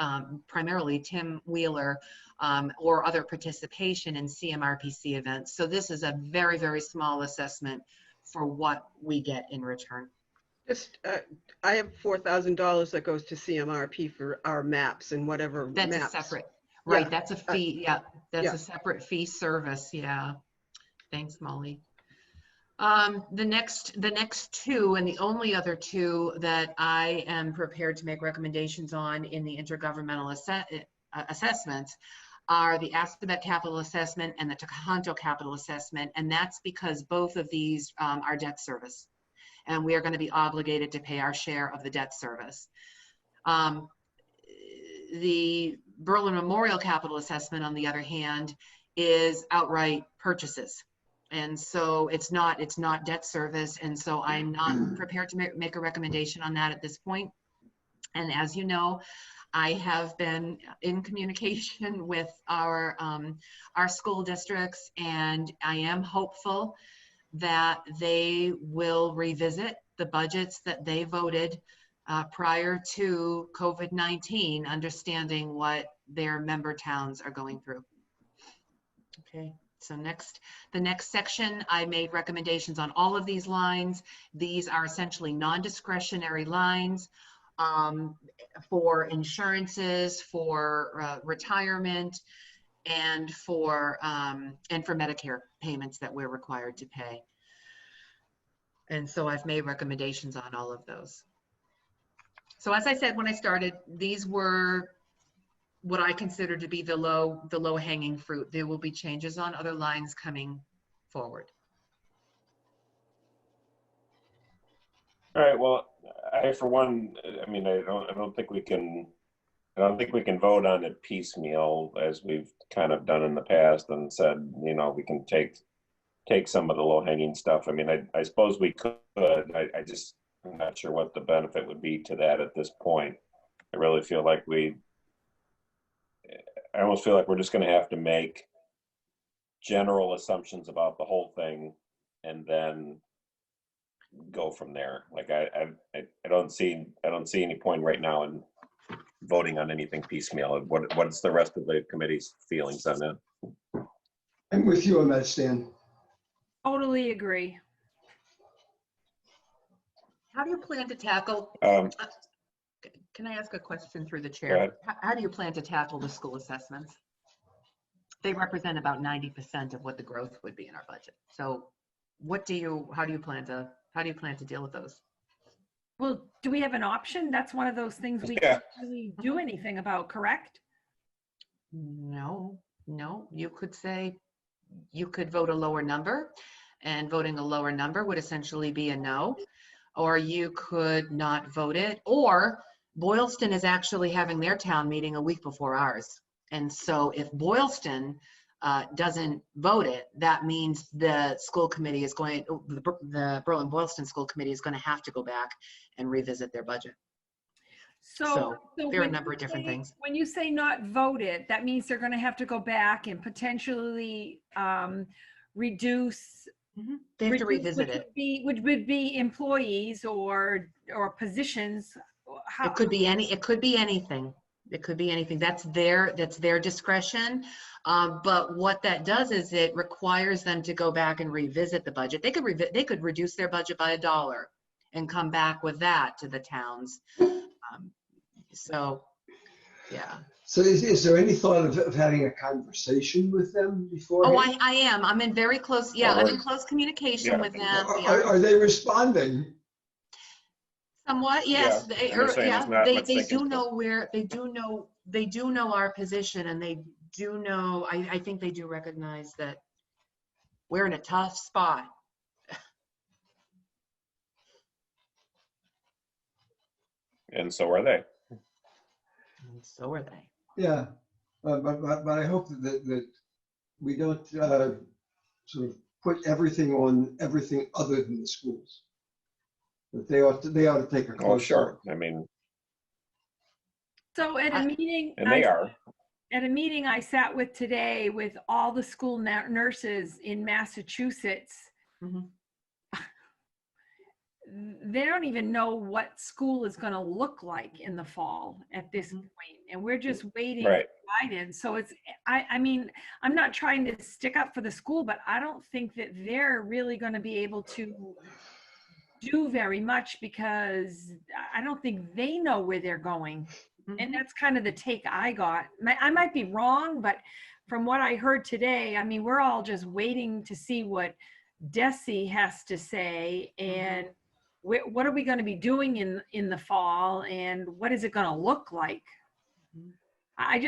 primarily Tim Wheeler or other participation in CMRPC events. So this is a very, very small assessment for what we get in return. Just, I have $4,000 that goes to CMRP for our maps and whatever That's maps. a separate, right, Yeah. that's a fee, yeah, that's Yeah. a separate fee service, yeah. Thanks, Molly. The next two, and the only other two that I am prepared to make recommendations on in the intergovernmental assessments are the Assabet Capital Assessment and the Toronto Capital Assessment, and that's because both of these are debt service, and we are going to be obligated to pay our share of the debt service. The Berlin Memorial Capital Assessment, on the other hand, is outright purchases. And so it's not debt service. And so I'm not prepared to make a recommendation on that at this point. And as you know, I have been in communication with our school districts, and I am hopeful that they will revisit the budgets that they voted prior to COVID-19, understanding what their member towns are going through. Okay. So the next section, I made recommendations on all of these lines. These are essentially non-discretionary lines for insurances, for retirement, and for Medicare payments that we're required to pay. And so I've made recommendations on all of those. So as I said when I started, these were what I consider to be the low hanging fruit. There will be changes on other lines coming forward. All right. Well, for one, I mean, I don't think we can vote on it piecemeal as we've kind of done in the past and said, you know, we can take take some of the low hanging stuff. I mean, I suppose we could, I'm not sure what the benefit would be to that at this point. I really feel like I almost feel like we're just going to have to make general assumptions about the whole thing and then go from there. Like I don't see any point right now in voting on anything piecemeal. What's the rest of the committee's feelings on that? I'm with you on that, Stan. Totally agree. How do you plan to tackle, can I ask a question through the Go chair? ahead. How do you plan to tackle the school assessments? They represent about 90% of what the growth would be in our budget. So how do you plan to deal with those? Well, do we have an option? That's one of those things we Yeah. can't really do anything about, correct? No, you could say, you could vote a lower number, and voting a lower number would essentially be a no. Or you could not vote it, or Boylston is actually having their town meeting a week before ours. And so if Boylston doesn't vote it, that means the school committee is going, the Berlin-Boylston School Committee is going to have to go back and revisit their budget. So there are a number of different things. When you say not voted, that means they're going to have to go back and potentially reduce. They have to revisit it. Which would be employees or positions. It could be anything. It could be anything. That's their discretion. But what that does is it requires them to go back and revisit the budget. They could reduce their budget by $1 and come back with that to the towns. So, yeah. So is there any thought of having a conversation with them before? Oh, I am. I'm in very close. Yeah, I'm in close communication with them. Are they responding? Somewhat, yes. Yeah, They do know where, they do know our position, and they do know, I think they do recognize that we're in a tough spot. And so are they. And so are they. Yeah, but I hope that we don't sort of put everything on everything other than the schools. That they ought to take a close Oh, sure. look. I mean, So at a meeting, and they are. At a meeting I sat with today with all the school nurses in Massachusetts, they don't even know what school is going to look like in the fall at this point, and we're just waiting for guidance. So it's, I mean, I'm not trying to stick up for the school, but I don't think that they're really going to be able to do very much, because I don't think they know where they're going. And that's kind of the take I got. I might be wrong, but from what I heard today, I mean, we're all just waiting to see what DESE has to say, and what are we going to be doing in the fall, and what is it going to look like? I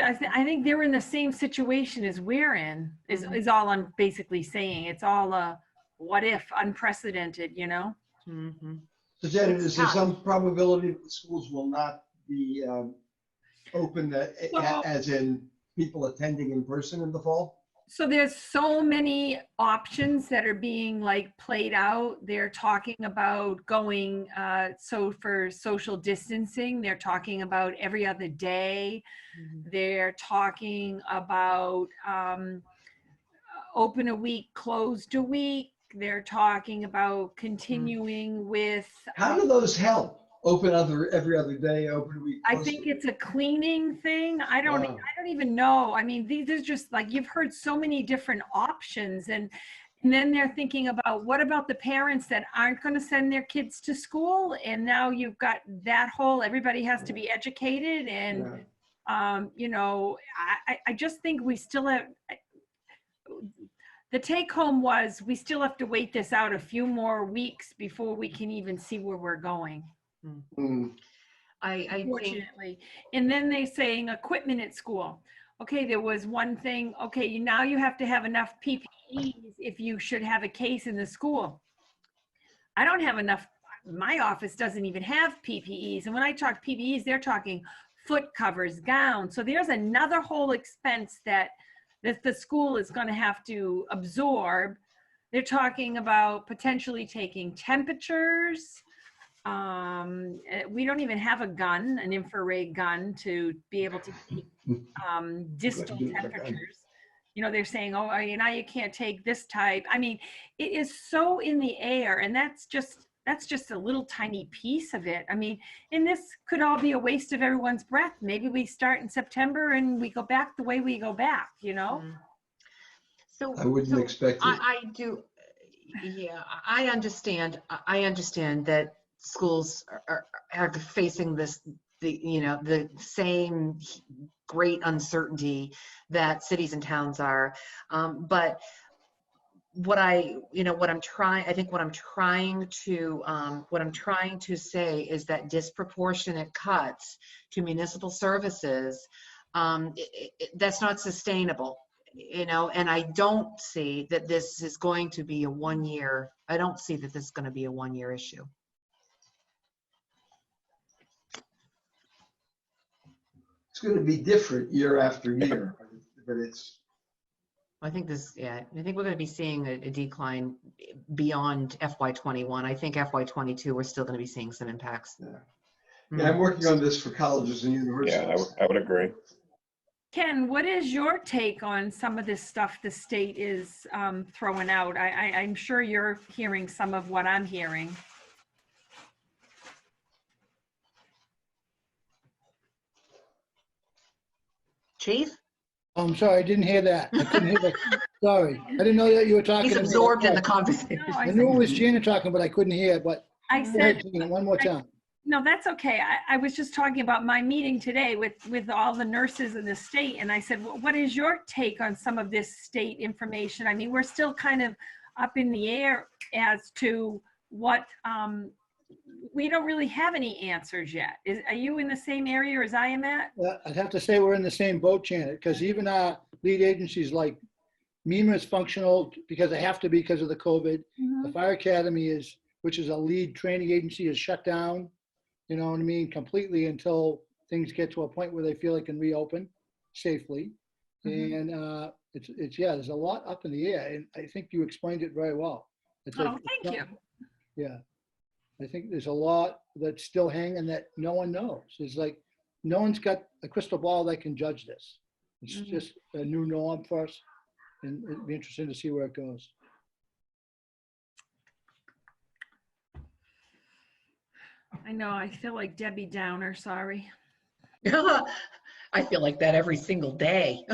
think they're in the same situation as we're in, is all I'm basically saying. It's all a what if, unprecedented, you know? So Janet, is there some probability that the schools will not be open, as in people attending in person in the fall? So there's so many options that are being like played out. They're talking about going, so for social distancing, they're talking about every other day. They're talking about open a week, closed a week. They're talking about continuing with. How do those help? Open every other day, open a week. I think it's a cleaning thing. I don't even know. I mean, these are just like, you've heard so many different options, and then they're thinking about, what about the parents that aren't going to send their kids to school? And now you've got that whole, everybody has to be educated. And, you know, I just think we still have, the take home was, we still have to wait this out a few more weeks before we can even see where we're going. Unfortunately. And then they saying equipment at school. Okay, there was one thing. Okay, now you have to have enough PPEs if you should have a case in the school. I don't have enough. My office doesn't even have PPEs. And when I talk PPEs, they're talking foot covers, gowns. So there's another whole expense that the school is going to have to absorb They're talking about potentially taking temperatures. We don't even have a gun, an infrared gun, to be able to take distal temperatures. You know, they're saying, oh, now you can't take this type. I mean, it is so in the air, and that's just a little tiny piece of it. I mean, and this could all be a waste of everyone's breath. Maybe we start in September and we go back the way we go back, you know? So I wouldn't expect it. I do, yeah, I understand that schools are facing the same great uncertainty that cities and towns are. But what I'm trying to say is that disproportionate cuts to municipal services, that's not sustainable, and I don't see that this is going to be a 1 year. I don't see that this is going to be a 1 year issue. It's going to be different year after year, but it's. I think we're going to be seeing a decline beyond FY21. I think FY22, we're still going to be seeing some impacts. Yeah, I'm working on this for colleges and universities. Yeah, I would agree. Ken, what is your take on some of this stuff the state is throwing out? I'm sure you're hearing some of what I'm hearing. Chief? I'm sorry, I didn't hear that. I couldn't hear that. Sorry. I didn't know that you were talking. He's to me. absorbed in the conversation. No, I knew it was Gina talking, but I couldn't hear. But I go said, ahead, Gina, one more time. no, that's okay. I was just talking about my meeting today with all the nurses in the state. And I said, what is your take on some of this state information? I mean, we're still kind of up in the air as to what, we don't really have any answers yet. Are you in the same area as I am at? I'd have to say we're in the same boat, Janet, because even our lead agencies like MEMA is functional because they have to be because of the COVID. The Fire Academy which is a lead training agency, is shut down, you know what I mean, completely until things get to a point where they feel they can reopen safely. And there's a lot up in the air, and I think you explained it very well. Thank you. Yeah. I think there's a lot that's still hanging that no one knows. It's like no one's got a crystal ball that can judge this. It's just a new norm for us, and it'd be interesting to see where it goes. I know, I feel like Debbie Downer, sorry. I feel like that every single day.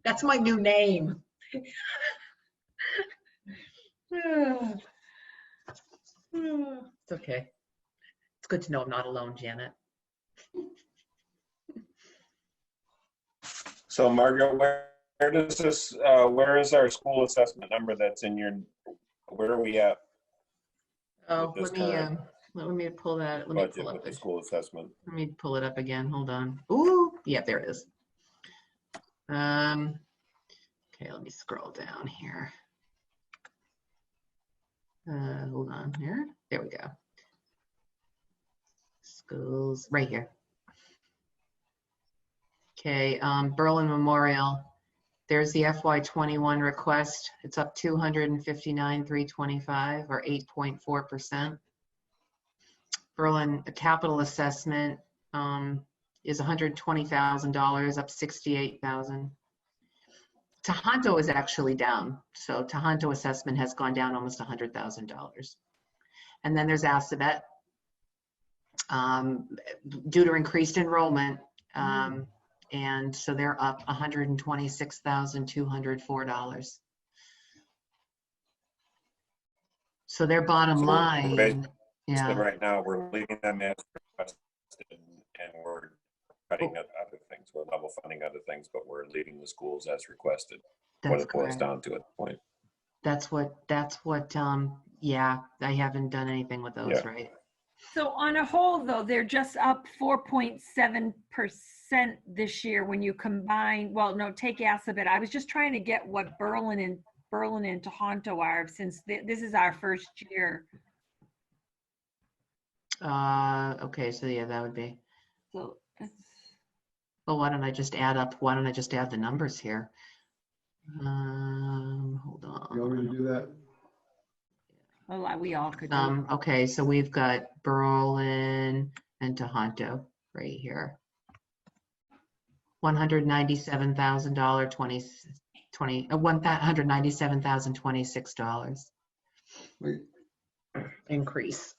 That's my new name. It's okay. It's good to know I'm not alone, Janet. So Margaret, where does this, where is our school assessment number that's in your, where are we at? Oh, let me pull that. Let me Budget pull up with the school assessment. Let me pull it up again. Hold on. Ooh, yeah, there it is. Okay, let me scroll down here. Hold on here. There we go. Schools, right here. Okay, Berlin Memorial. There's the FY21 request. It's up 259,325 or 8.4%. Berlin capital assessment is $120,000, up 68,000. Tohoto is actually down. So Tohoto assessment has gone down almost $100,000. And then there's Assabet, due to increased enrollment. And so they're up $126,204. So their bottom line, yeah. Right now we're leaving them as requested, and we're cutting other things. We're level funding other things, but we're leaving the schools as requested. What it boils down to at the point. That's what, yeah, I haven't done anything with those, right? So on a whole, though, they're just up 4.7% this year when you combine, well, no, take Assabet. I was just trying to get what Berlin and Tohoto are, since this is our first year. Okay, so yeah, that would be. So, well, why don't I just add the numbers here? Hold You want me to on. do that? Oh, we all could do. Okay, so we've got Berlin and Tohoto right here. $197,000, $197,026 Wait, increase.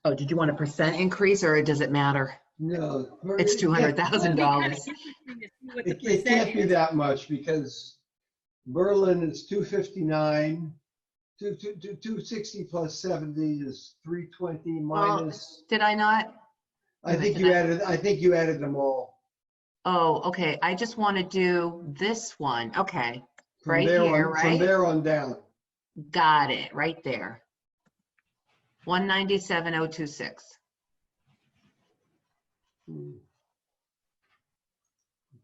Oh, did you want a percent increase or does it matter? no. It's it can't- $200,000. It can't be that much because Berlin is 259, 260 plus 70 is 320 minus. Did I not? I think you added them all. Oh, okay. I just want to do this one. Okay. From Right there here, on, right? From there on down. Got it. Right there. 197,026.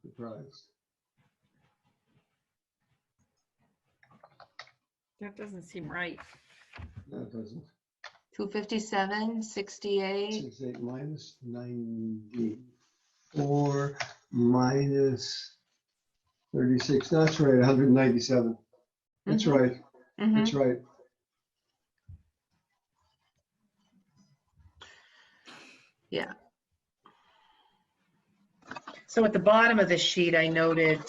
Surprised. That doesn't seem right. No, it doesn't. 257.68. 68 minus 94 minus 36. That's right, 197. That's Mhm. right. That's right. Yeah. So at the bottom of the sheet, I noted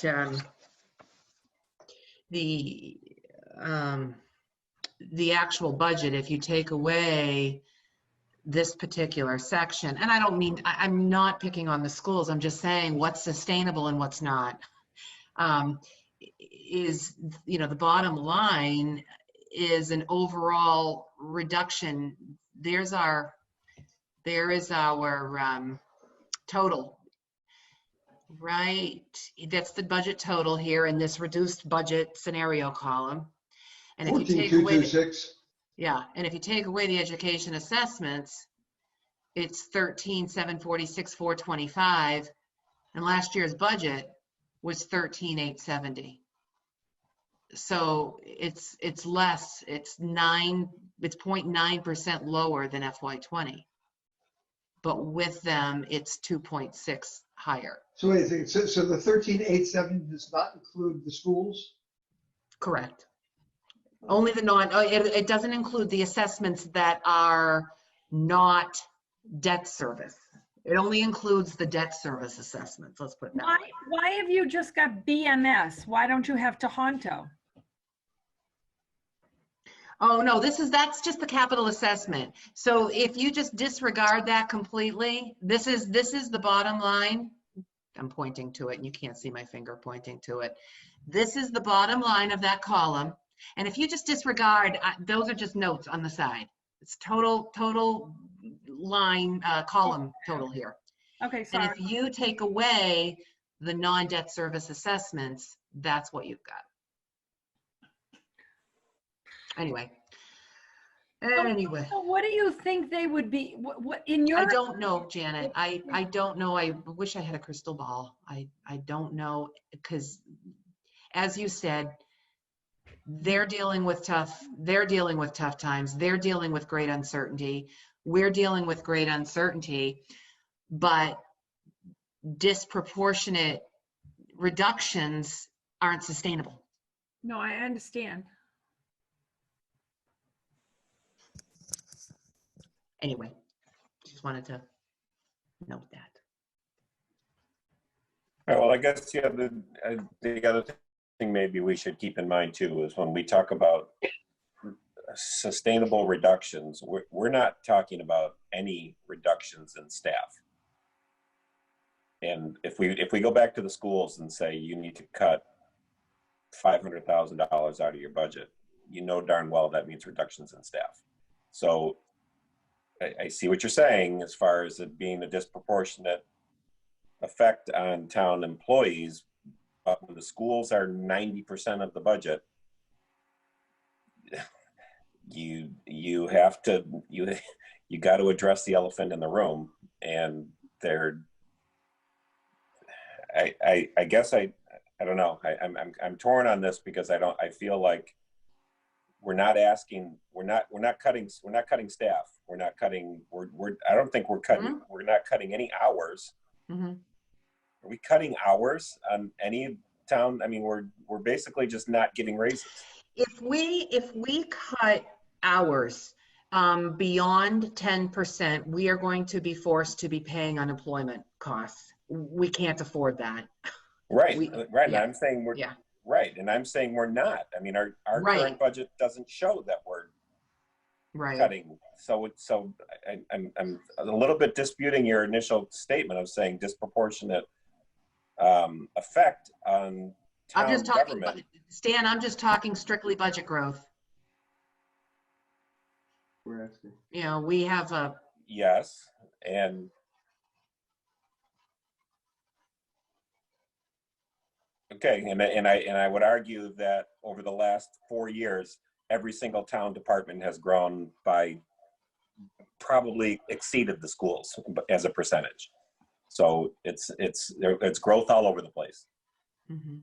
the actual budget. If you take away this particular section, and I don't mean, I'm not picking on the schools, I'm just saying what's sustainable and what's not, is, the bottom line is an overall reduction. There is our total, right? That's the budget total here in this reduced budget scenario column. And if you take away, 14,226. yeah, and if you take away the education assessments, it's 13,746,425, and last year's budget was 13,870. So it's less. It's 0.9% lower than FY20, but with them it's 2.6 higher. So wait a second. So the 13,870 does not include the schools? Correct. Only the it doesn't include the assessments that are not debt service. It only includes the debt service assessments. Let's put it that way. Why have you just got BMS? Why don't you have Tohoto? Oh, no, that's just the capital assessment. So if you just disregard that completely, this is the bottom line. I'm pointing to it and you can't see my finger pointing to it. This is the bottom line of that column. And if you just disregard, those are just notes on the side. It's total line, column total here. Okay, sorry. And if you take away the non-debt service assessments, that's what you've got. Anyway. So what do you think they would be? What in your? I don't know, Janet. I don't know. I wish I had a crystal ball. I don't know, because as you said, they're dealing with tough times. They're dealing with great uncertainty. We're dealing with great uncertainty, but disproportionate reductions aren't sustainable. No, I understand. Anyway, just wanted to note that. All right, well, I guess the other thing maybe we should keep in mind too is when we talk about sustainable reductions, we're not talking about any reductions in staff. And if we go back to the schools and say you need to cut $500,000 out of your budget, you know darn well that means reductions in staff. So I see what you're saying as far as it being a disproportionate effect on town employees, but when the schools are 90% of the budget, you got to address the elephant in the room. And I guess I don't know. I'm torn on this because I feel like we're not cutting staff. I don't think we're cutting, Mm-hmm. we're not cutting any hours. Mm-hmm. Are we cutting hours on any town? I mean, we're basically just not giving raises. If we cut hours beyond 10%, we are going to be forced to be paying unemployment costs. We can't afford that. Right, right. Yeah. And I'm saying we're right, and I'm saying we're not. I mean, our Right. current budget doesn't show that we're Right. cutting. So I'm a little bit disputing your initial statement of saying disproportionate effect on town I'm just talking, government. Stan, I'm just talking strictly budget growth. We're asking. You know, we have a, Yes, and okay, and I would argue that over the last 4 years, every single town department has grown by probably exceeded the schools as a percentage. So it's growth all over the place. mm-hmm.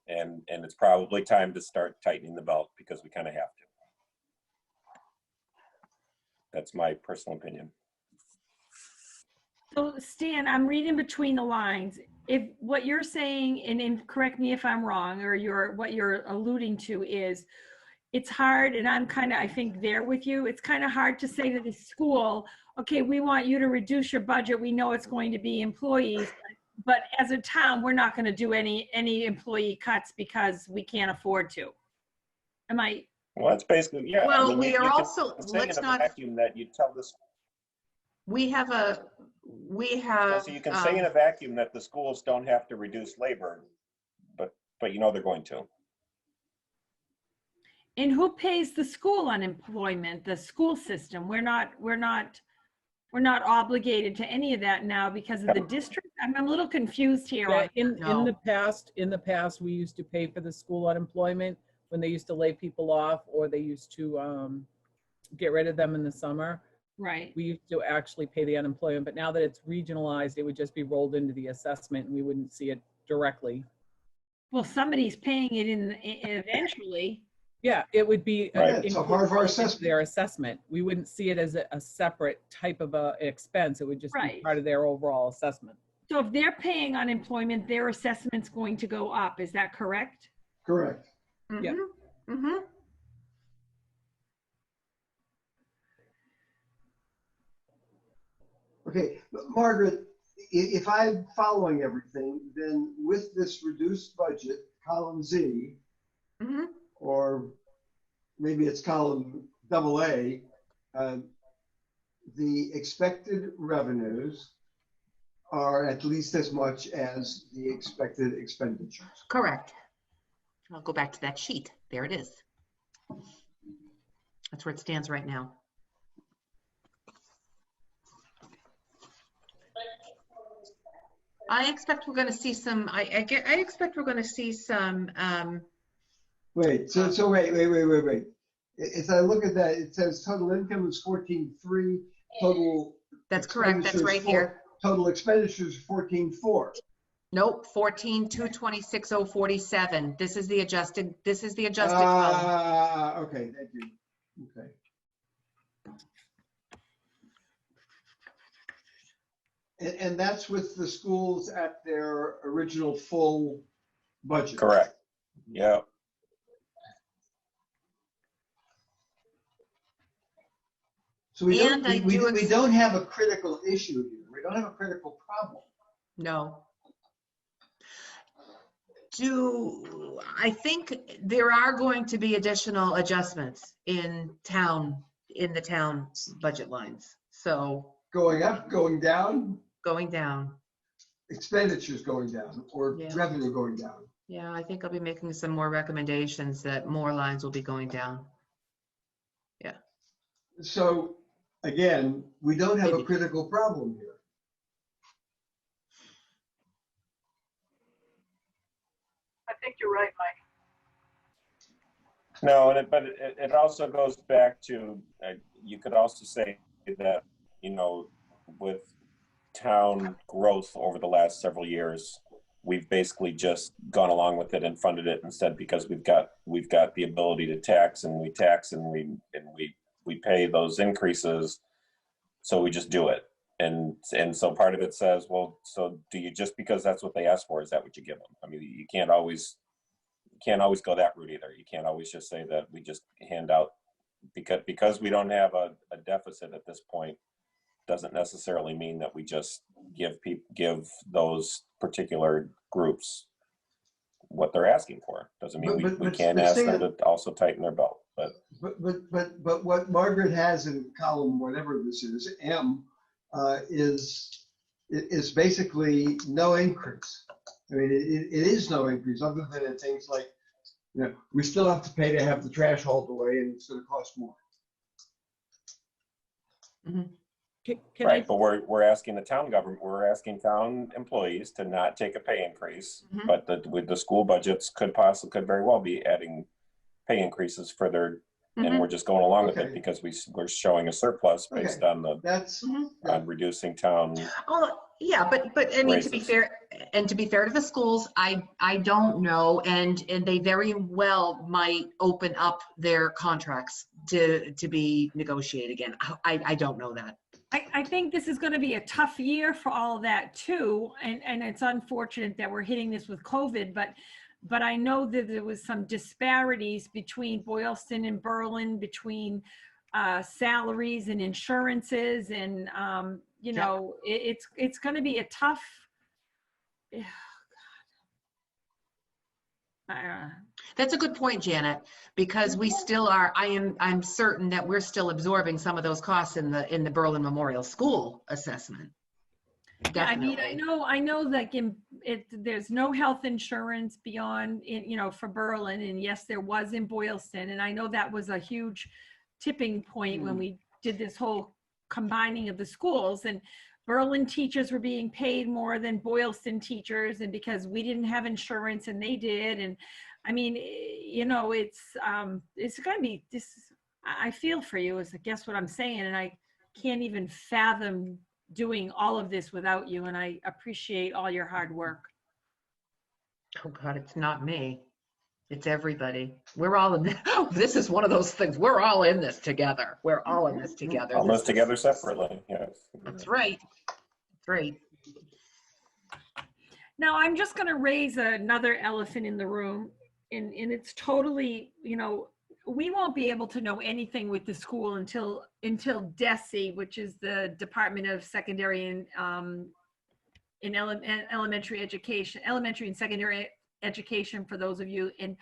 And it's probably time to start tightening the belt because we kind of have to. That's my personal opinion. So Stan, I'm reading between the lines. If what you're saying, and correct me if I'm wrong, or what you're alluding to is, it's hard, and I'm kind of, I think, there with you. It's kind of hard to say to the school, okay, we want you to reduce your budget. We know it's going to be employees, but as a town, we're not going to do any employee cuts because we can't afford to. Am I? Well, that's basically, yeah. Well, I mean, we you are can also, say let's in a not, vacuum that you tell this. we have, So you can say in a vacuum that the schools don't have to reduce labor, but you know they're going to. And who pays the school unemployment? The school system. We're not obligated to any of that now because of the district. I'm a little confused here. Yeah, on in No. the past, we used to pay for the school unemployment when they used to lay people off, or they used to get rid of them in the summer. Right. We used to actually pay the unemployment, but now that it's regionalized, it would just be rolled into the assessment and we wouldn't see it directly. Well, somebody's paying it in eventually. Yeah, it would be Right. It's a part of our assessment. their assessment. We wouldn't see it as a separate type of a expense. It would just be Right. part of their overall assessment. So if they're paying unemployment, their assessment's going to go up. Is that correct? Correct. Yeah. mm-hmm. Okay, Margaret, if I'm following everything, then with this reduced budget, column Z, Mm-hmm. or maybe it's column AA, the expected revenues are at least as much as the expected expenditures. Correct. I'll go back to that sheet. There it is. That's where it stands right now. I expect we're going to see some, I expect we're going to see some, Wait, so wait. As I look at that, it says total income is 14.3, total. that's correct. That's right here. Total expenditures 14.4. Nope, 14,226,047. This is the adjusted, column. Okay, thank you. Okay. And that's with the schools at their original full budget. Correct. Yeah. So we And I do we don't have a critical issue here. We don't have a critical problem. No. I think there are going to be additional adjustments in the town's budget lines. So Going up, going down, going down. expenditures going down, or Yeah. revenue going down. Yeah, I think I'll be making some more recommendations that more lines will be going down. So again, we don't have a Maybe. critical problem here. I think you're right, Mike. No, but it also goes back to, you could also say that, you know, with town growth over the last several years, we've basically just gone along with it and funded it instead, because we've got the ability to tax, and we pay those increases. So we just do it. and so part of it says, well, so do you, just because that's what they ask for, is that what you give them? I mean, you can't always go that route either. You can't always just say that we just hand out, because we don't have a deficit at this point, doesn't necessarily mean that we just give those particular groups what they're asking for. Doesn't mean we can't ask them to also tighten their belt. But what Margaret has in column whatever this is, M, is basically no increase. I mean, it is no increase other than in things like, you know, we still have to pay to have the trash hauled away, and it's going to cost more. Mm-hmm. Right, but we're asking the town government, we're asking town employees to not take a pay increase, but with the school budgets could very well be adding pay increases for their, and we're just going along with it because we're showing a surplus based on on reducing town. Oh, yeah, but I mean, raises. to be fair to the schools, I don't know, and they very well might open up their contracts to be negotiated again. I don't know that. I think this is going to be a tough year for all of that too, and it's unfortunate that we're hitting this with COVID, but I know that there was some disparities between Boylston and Berlin, between salaries and insurances, and you know, it's going to be a tough. That's a good point, Janet, because we still are, I'm certain that we're still absorbing some of those costs in the Berlin Memorial School assessment. Definitely. Yeah, I mean, I know that there's no health insurance beyond, you know, for Berlin, and yes, there was in Boylston, and I know that was a huge tipping point when we did this whole combining of the schools, and Berlin teachers were being paid more than Boylston teachers, and because we didn't have insurance and they did, and I mean, you know, it's going to be this. I feel for you, is I guess what I'm saying, and I can't even fathom doing all of this without you, and I appreciate all your hard work. Oh God, it's not me. It's everybody. We're all in this. This is one of those things. We're all in this together. We're all in this together. All this together separately, yes. That's right. That's right. Now, I'm just going to raise another elephant in the room, and it's totally, you know, we won't be able to know anything with the school until DESE, which is the Department of Secondary and Elementary Education, Elementary and Secondary Education, for those of you, and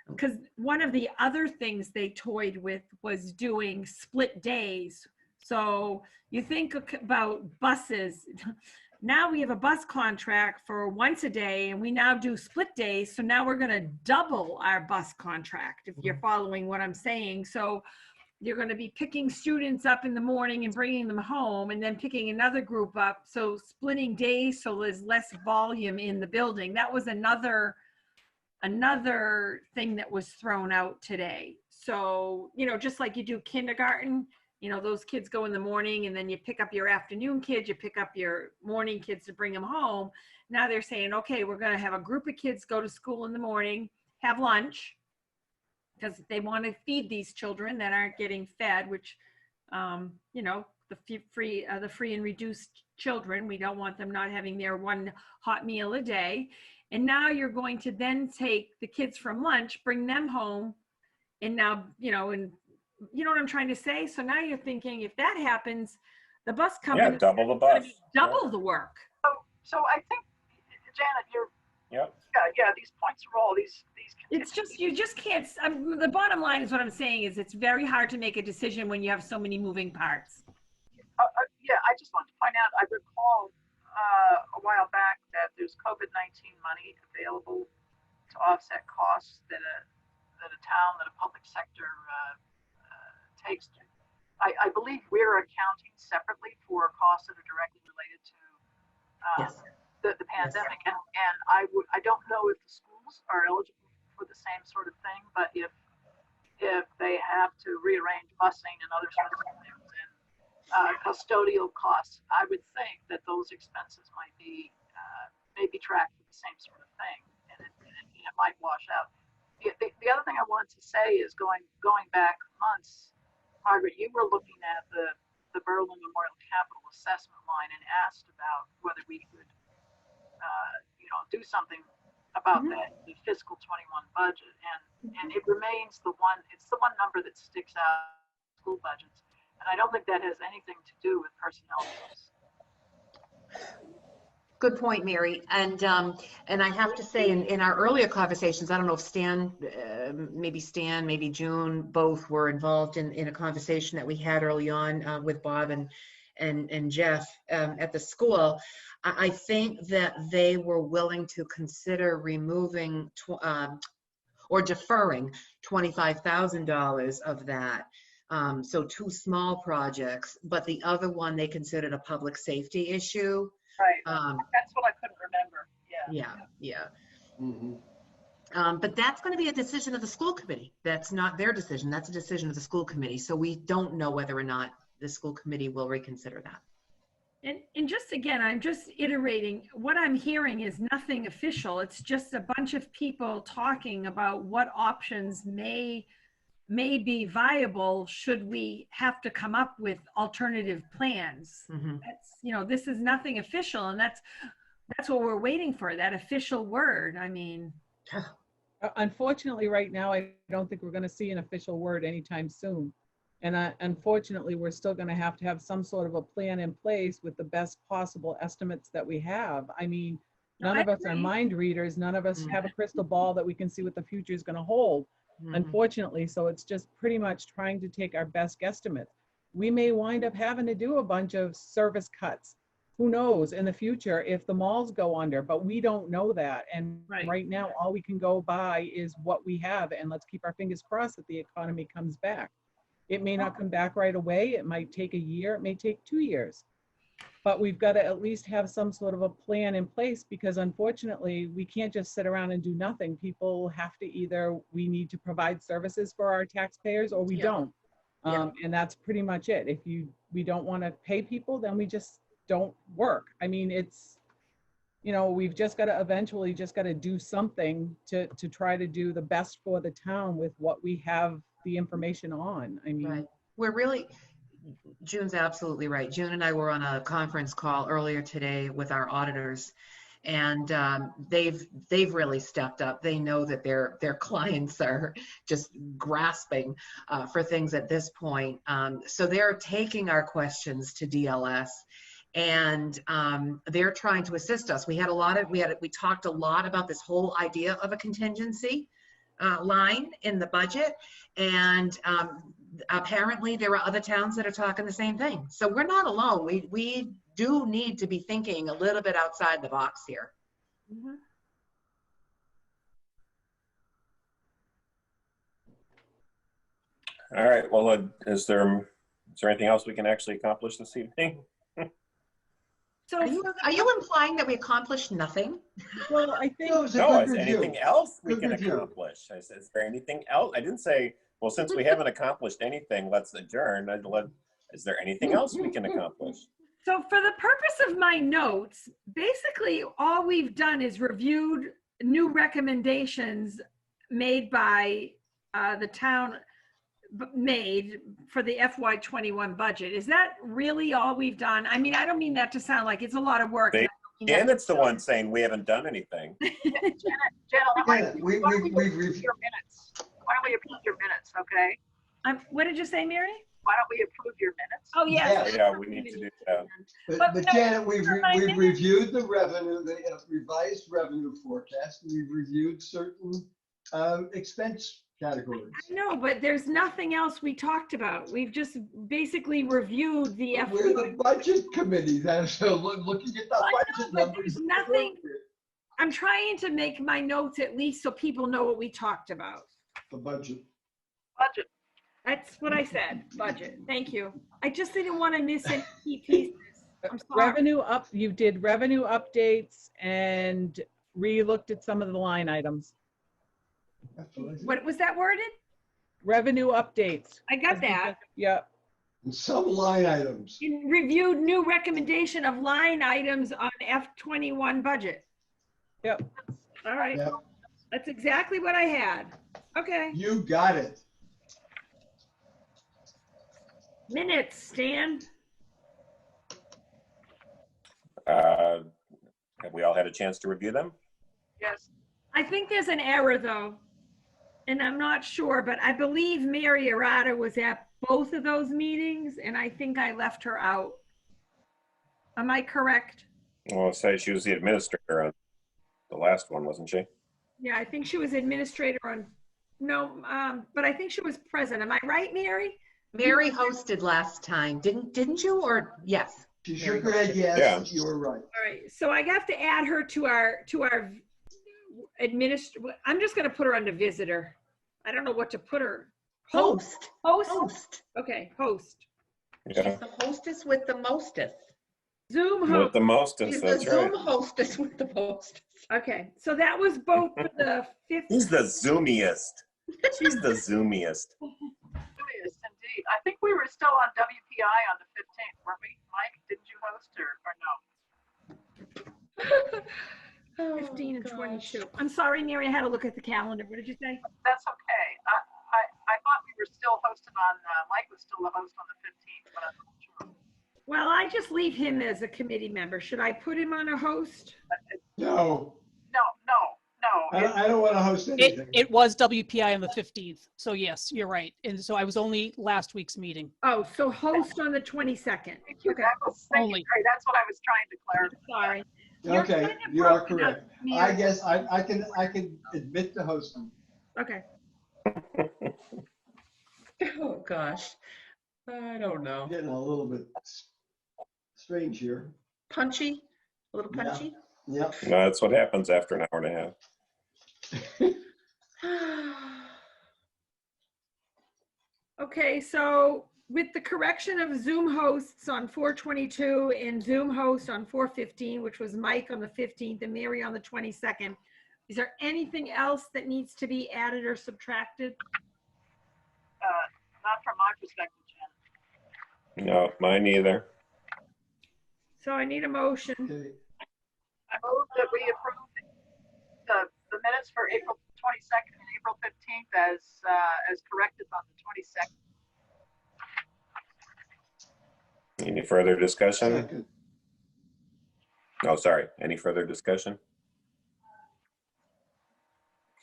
because one of the other things they toyed with was doing split days. So you think about buses. Now we have a bus contract for once a day, and we now do split days. So now we're going to double our bus contract, if you're following what I'm saying. So you're going to be picking students up in the morning and bringing them home, and then picking another group up. So splitting days, so there's less volume in the building. That was another thing that was thrown out today. So, you know, just like you do kindergarten, you know, those kids go in the morning, and then you pick up your afternoon kids, you pick up your morning kids to bring them home. Now they're saying, okay, we're going to have a group of kids go to school in the morning, have lunch, because they want to feed these children that aren't getting fed, which, you know, the free and reduced children, we don't want them not having their one hot meal a day. And now you're going to then take the kids from lunch, bring them home, and now, you know, and you know what I'm trying to say? So now you're thinking, if that happens, the bus company double the bus, double the work. So I think, Janet, you're Yep. yeah. These points are all these. It's just, you just can't. The bottom line is, what I'm saying is, it's very hard to make a decision when you have so many moving parts. Yeah, I just wanted to point out, I recall a while back that there's COVID-19 money available to offset costs that a town, that a public sector takes. I believe we're accounting separately for costs that are directly related to the pandemic, and I don't know if the schools are eligible for the same sort of thing, but if they have to rearrange busing and other sorts of things, and custodial costs, I would think that those expenses might be maybe tracked for the same sort of thing, and it might wash out. The other thing I wanted to say is, going back months, Margaret, you were looking at the Berlin Memorial Capital Assessment line and asked about whether we could, do something about that, the fiscal 21 budget. And it remains it's the one number that sticks out in school budgets. And I don't think that has anything to do with personnel costs. Good point, Mary. And I have to say, in our earlier conversations, I don't know if Stan, maybe June, both were involved in a conversation that we had early on with Bob and Jeff at the school. I think that they were willing to consider removing or deferring $25,000 of that. So 2 small projects, but the other one they considered a public safety issue. Right. That's what I couldn't remember. Yeah. Mhm. But that's going to be a decision of the school committee. That's not their decision. That's a decision of the school committee. So we don't know whether or not the school committee will reconsider that. And just again, I'm just iterating. What I'm hearing is nothing official. It's just a bunch of people talking about what options may be viable should we have to come up with alternative plans. That's, this is nothing official, and that's what we're waiting for, that official word. I mean, unfortunately, right now, I don't think we're going to see an official word anytime soon. And unfortunately, we're still going to have some sort of a plan in place with the best possible estimates that we have. I mean, none of us are mind readers. None of us have a crystal ball that we can see what the future is going to hold, unfortunately. So it's just pretty much trying to take our best guesstimates. We may wind up having to do a bunch of service cuts. Who knows in the future if the malls go under, but we don't know that. And right now, all we can go by is what we have. And let's keep our fingers crossed that the economy comes back. It may not come back right away. It might take a year. It may take 2 years. But we've got to at least have some sort of a plan in place, because unfortunately, we can't just sit around and do nothing. People have to we need to provide services for our taxpayers, or we don't. And that's pretty much it. If we don't want to pay people, then we just don't work. I mean, it's, we've just got to eventually do something to try to do the best for the town with what we have the information on. I mean, June's absolutely right. June and I were on a conference call earlier today with our auditors, and they've really stepped up. They know that their clients are just grasping for things at this point. So they're taking our questions to DLS, and they're trying to assist us. We talked a lot about this whole idea of a contingency line in the budget, and apparently there are other towns that are talking the same thing. So we're not alone. We do need to be thinking a little bit outside the box here. All right. Well, is there anything else we can actually accomplish this evening? So are you implying that we accomplished nothing? Well, I think No, is there anything else we can accomplish? Is there anything else? I didn't say, well, since we haven't accomplished anything, let's adjourn. Is there anything else we can accomplish? So for the purpose of my notes, basically all we've done is reviewed new recommendations made by the town made for the FY21 budget. Is that really all we've done? I mean, I don't mean that to sound like it's a lot of work. Janet's the one saying we haven't done anything. Janet, we've reviewed your minutes. Why don't we approve your minutes, okay? What did you say, Mary? Why don't we approve your minutes? Oh, yes. Yeah, we need to do that. But Janet, we've reviewed the revenue, the revised revenue forecast, and we've reviewed certain expense categories. I know, but there's nothing else we talked about. We've just basically reviewed the We're the budget committee, so looking at the budget numbers. There's nothing. I'm trying to make my notes at least so people know what we talked about. The budget. Budget. That's what I said, budget. Thank you. I just didn't want to miss any key pieces. I'm sorry. You did revenue updates and re-looked at some of the line items. What was that worded? Revenue updates. I got that. Yeah. And some line items. You reviewed new recommendation of line items on F21 budget. Yep. All right. Yep. That's exactly what I had. Okay. You got it. Minutes, Stan. Have we all had a chance to review them? Yes. I think there's an error though, and I'm not sure, but I believe Mary Arata was at both of those meetings, and I think I left her out. Am I correct? Well, I'll say she was the administrator on the last one, wasn't she? Yeah, I think she was administrator on, no, but I think she was present. Am I right, Mary? Mary hosted last time, didn't you? Or yes? She shook her head, yes, Yeah. you were right. All right, so I have to add her to our I'm just gonna put her under visitor. I don't know what to put her. Host. Host? Host. Okay, host. Yeah. She's the hostess with the mostest. Zoom With host. the mostest, She's the that's right. Zoom hostess with the mostest. Okay, so that was both for the fifth. He's the zoomiest. She's the zoomiest. Yes, indeed. I think we were still on WPI on the 15th, weren't we? Mike, didn't you host or no? 15 and Oh, 22. I'm sorry, Mary, I had to look at the calendar. What did you say? That's okay. I thought we were still hosting on, Mike was still the host on the 15th, but I'm not sure. Well, I just leave him as a committee member. Should I put him on a host? No, No. I don't want to host anything. It was WPI on the 15th. So yes, you're right. And so I was only last week's meeting. Oh, so host on the 22nd. Thank you. Okay. Thank Only. you, Gary. That's what I was trying to clarify. Sorry. Okay, kind of you are broken up, correct. Mary. I guess I can admit to hosting. Okay. Oh, gosh. I don't know. Getting a little bit strange here. Punchy? A little Yeah. punchy? Yep. No, that's what happens after an hour and a half. Okay, so with the correction of Zoom hosts on 4/22 and Zoom host on 4/15, which was Mike on the 15th and Mary on the 22nd, is there anything else that needs to be added or subtracted? Not from my perspective, Jen. No, mine either. So I need a motion. Okay. I move that we approve the minutes for April 22nd and April 15th as corrected on the 22nd. Any further discussion? Second. No, sorry. Any further discussion?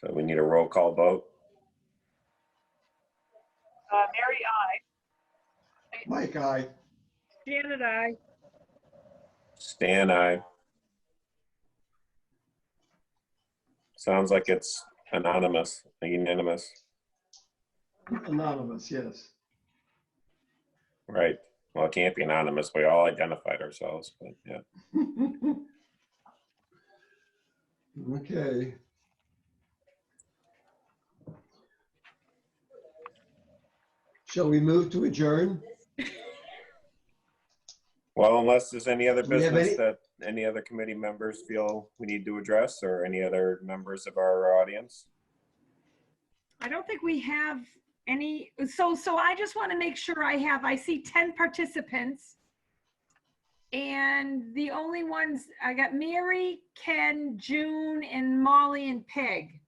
So we need a roll call vote. Mary, aye. Mike, aye. Janet, I. Stan, aye. Sounds like it's anonymous, unanimous. Anonymous, yes. Right. Well, it can't be anonymous. We all identified ourselves, but yeah. Okay. Shall we move to adjourn? Well, unless there's any other Do we have business any- that any other committee members feel we need to address, or any other members of our audience. I don't think we have any, so I just want to make sure I see 10 participants. And the only ones, I got Mary, Ken, June, and Molly and Peg.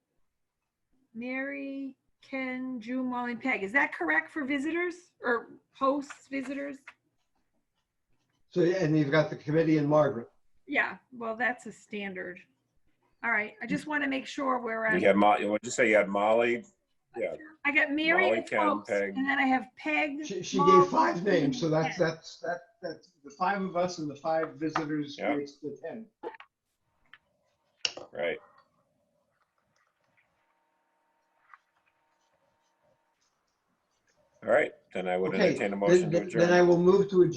Mary, Ken, June, Molly, and Peg. Is that correct for visitors or hosts, visitors? So, and you've got the committee and Margaret. Yeah, well, that's a standard. All right, I just want to make sure we're You at. had what'd you say? You had Molly? Yeah. I got Mary Molly, and Ken, folks, Peg. and then I have Peg. She Molly, gave 5 names, so and that's Ken. the 5 of us and the 5 visitors Yeah. creates the 10. Right. All right. Then I would Okay, entertain a motion to then adjourn. I will move to adjourn.